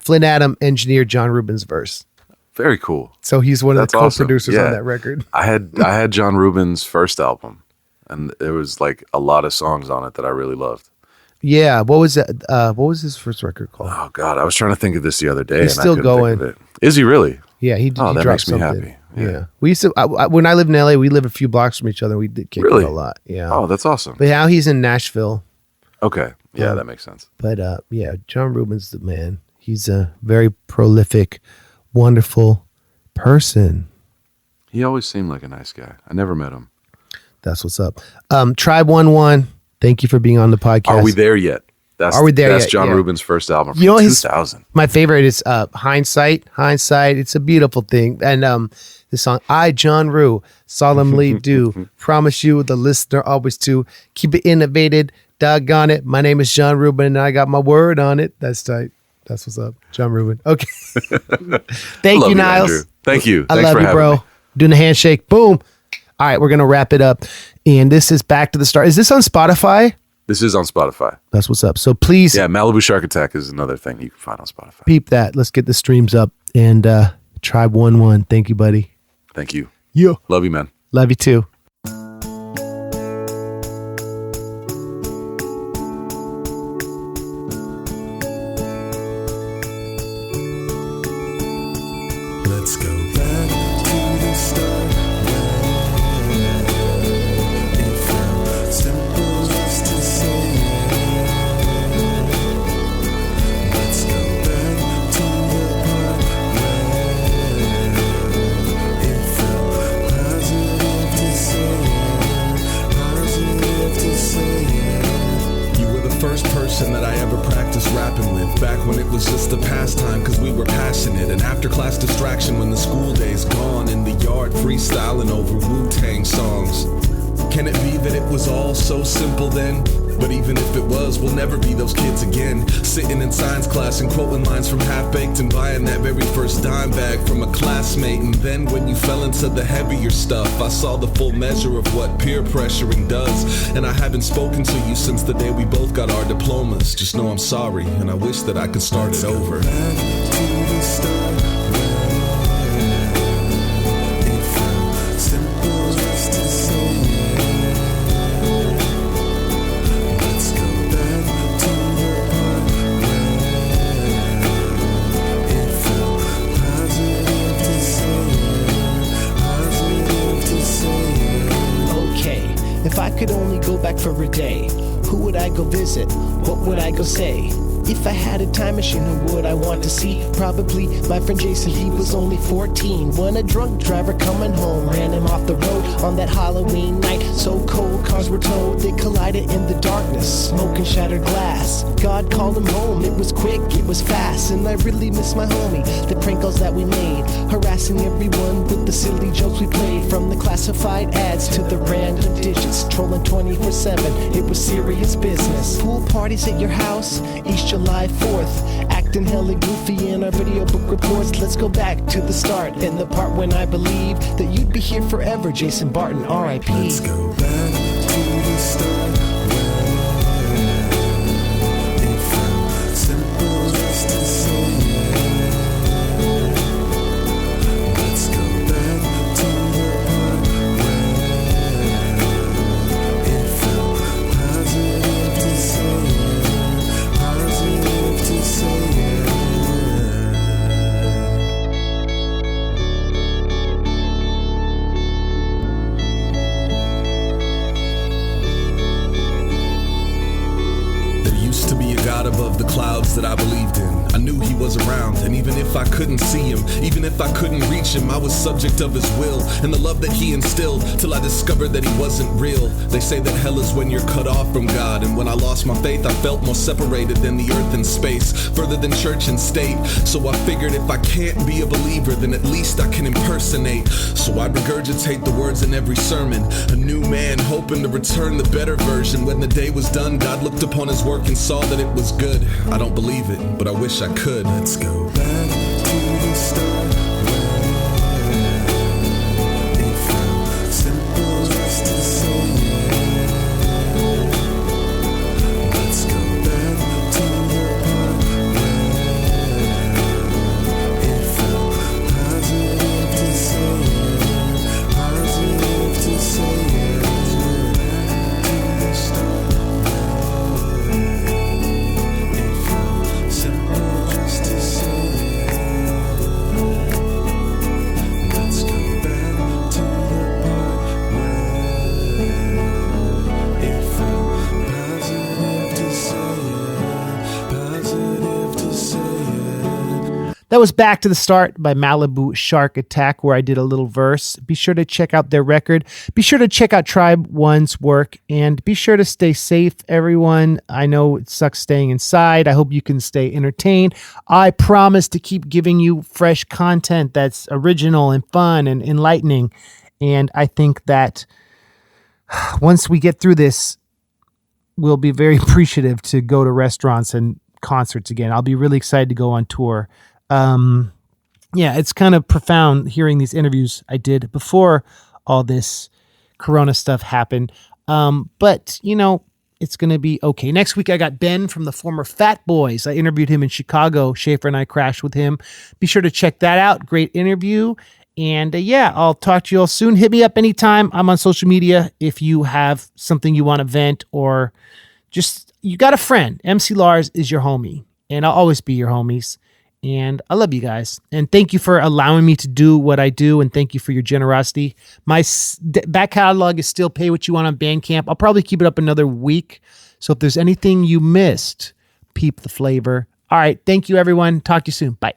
Flynn Adam engineered John Rubin's verse. Very cool. So he's one of the co-producers awesome. on that record. I had John Rubin's first album, and there was like a lot of songs on it that I really loved. Yeah. What was that? What was his first record called? Oh God, I was trying to think of this the other day. He's and still I couldn't going. think of it. Is he really? Yeah, he that dropped makes me something. happy. Yeah. We used to when I lived in LA, we lived a few blocks from each other. We did kick it a lot. Yeah. Oh, that's awesome. But now he's in Nashville. Okay. Yeah, that makes sense. But John Rubin's the man. He's a very prolific, wonderful person. He always seemed like a nice guy. I never met him. That's what's up. Tribe 11, thank you for being on the podcast. Are we there yet? Are we there That's yet? John Yeah. Rubin's first album from 2000. My favorite is Hindsight. It's a beautiful thing. And the song, I, John Rue, solemnly do promise you, the listener always to keep it innovated. Doggone it. My name is John Rubin and I got my word on it. That's tight. That's what's up. John Rubin. Okay. Thank you, Niles. Andrew. Thank you. I Thanks love for you, having bro. me. Doing the handshake. Boom. All right, we're going to wrap it up. And this is Back to the Start. Is this on Spotify? This is on Spotify. That's what's up. So please Malibu Shark Attack is another thing you can find on Spotify. peep that. Let's get the streams up. And Tribe 11. Thank you, buddy. Thank you. Yo. Love you, man. Love you too. first person that I ever practiced rapping with. Back when it was just a pastime, cause we were passionate. An after class distraction when the school day's gone. In the yard freestyling over Wu-Tang songs. Can it be that it was all so simple then? But even if it was, we'll never be those kids again. Sitting in science class and quoting lines from Half-Baked and buying that very first dime bag from a classmate. And then when you fell into the heavier stuff, I saw the full measure of what peer pressuring does. And I haven't spoken to you since the day we both got our diplomas. Just know I'm sorry, and I wish that I could start it over. If I could only go back for a day, who would I go visit? What would I go say? If I had a time machine, who would I want to see? Probably my friend Jason, he was only 14 when a drunk driver coming home ran him off the road on that Halloween night. So cold, cars were towed, they collided in the darkness, smoke and shattered glass. God called him home, it was quick, it was fast, and I really miss my homie, the prank calls that we made, harassing everyone with the silly jokes we played. From the classified ads to the random digits, trolling 24/7, it was serious business. Pool parties at your house, East July 4th, acting hella goofy in our video book reports. Let's go back to the start and the part when I believe that you'd be here forever, Jason Barton, R.I.P. Let's go back to the start. It felt simple just to say it. Let's go back to the part where it felt positive to say it. Positive to say it. To be a God above the clouds that I believed in. I knew he was around, and even if I couldn't see him, even if I couldn't reach him, I was subject of his will and the love that he instilled till I discovered that he wasn't real. They say that hell is when you're cut off from God, and when I lost my faith, I felt more separated than the earth and space, further than church and state. So I figured if I can't be a believer, then at least I can impersonate. So I regurgitate the words in every sermon, a new man hoping to return the better version. When the day was done, God looked upon his work and saw that it was good. I don't believe it, but I wish I could. Let's go back to the start where it felt simple just to say it. Let's go back to the part where it felt positive to say it. Positive to say it. To the start. That was Back to the Start by Malibu Shark Attack, where I did a little verse. Be sure to check out their record. Be sure to check out Tribe One's work, and be sure to stay safe, everyone. I know it sucks staying inside. I hope you can stay entertained. I promise to keep giving you fresh content that's original and fun and enlightening. And I think that once we get through this, we'll be very appreciative to go to restaurants and concerts again. I'll be really excited to go on tour. Yeah, it's kind of profound hearing these interviews I did before all this Corona stuff happened. But you know, it's going to be okay. Next week, I got Ben from the former Fat Boys. I interviewed him in Chicago. Schaefer and I crashed with him. Be sure to check that out. Great interview. And yeah, I'll talk to you all soon. Hit me up anytime. I'm on social media if you have something you want to vent, or just you got a friend. MC Lars is your homie, and I'll always be your homies. And I love you guys. And thank you for allowing me to do what I do. And thank you for your generosity. My back catalog is still Pay What You Want on Bandcamp. I'll probably keep it up another week. So if there's anything you missed, peep the flavor. All right. Thank you, everyone. Talk to you soon. Bye.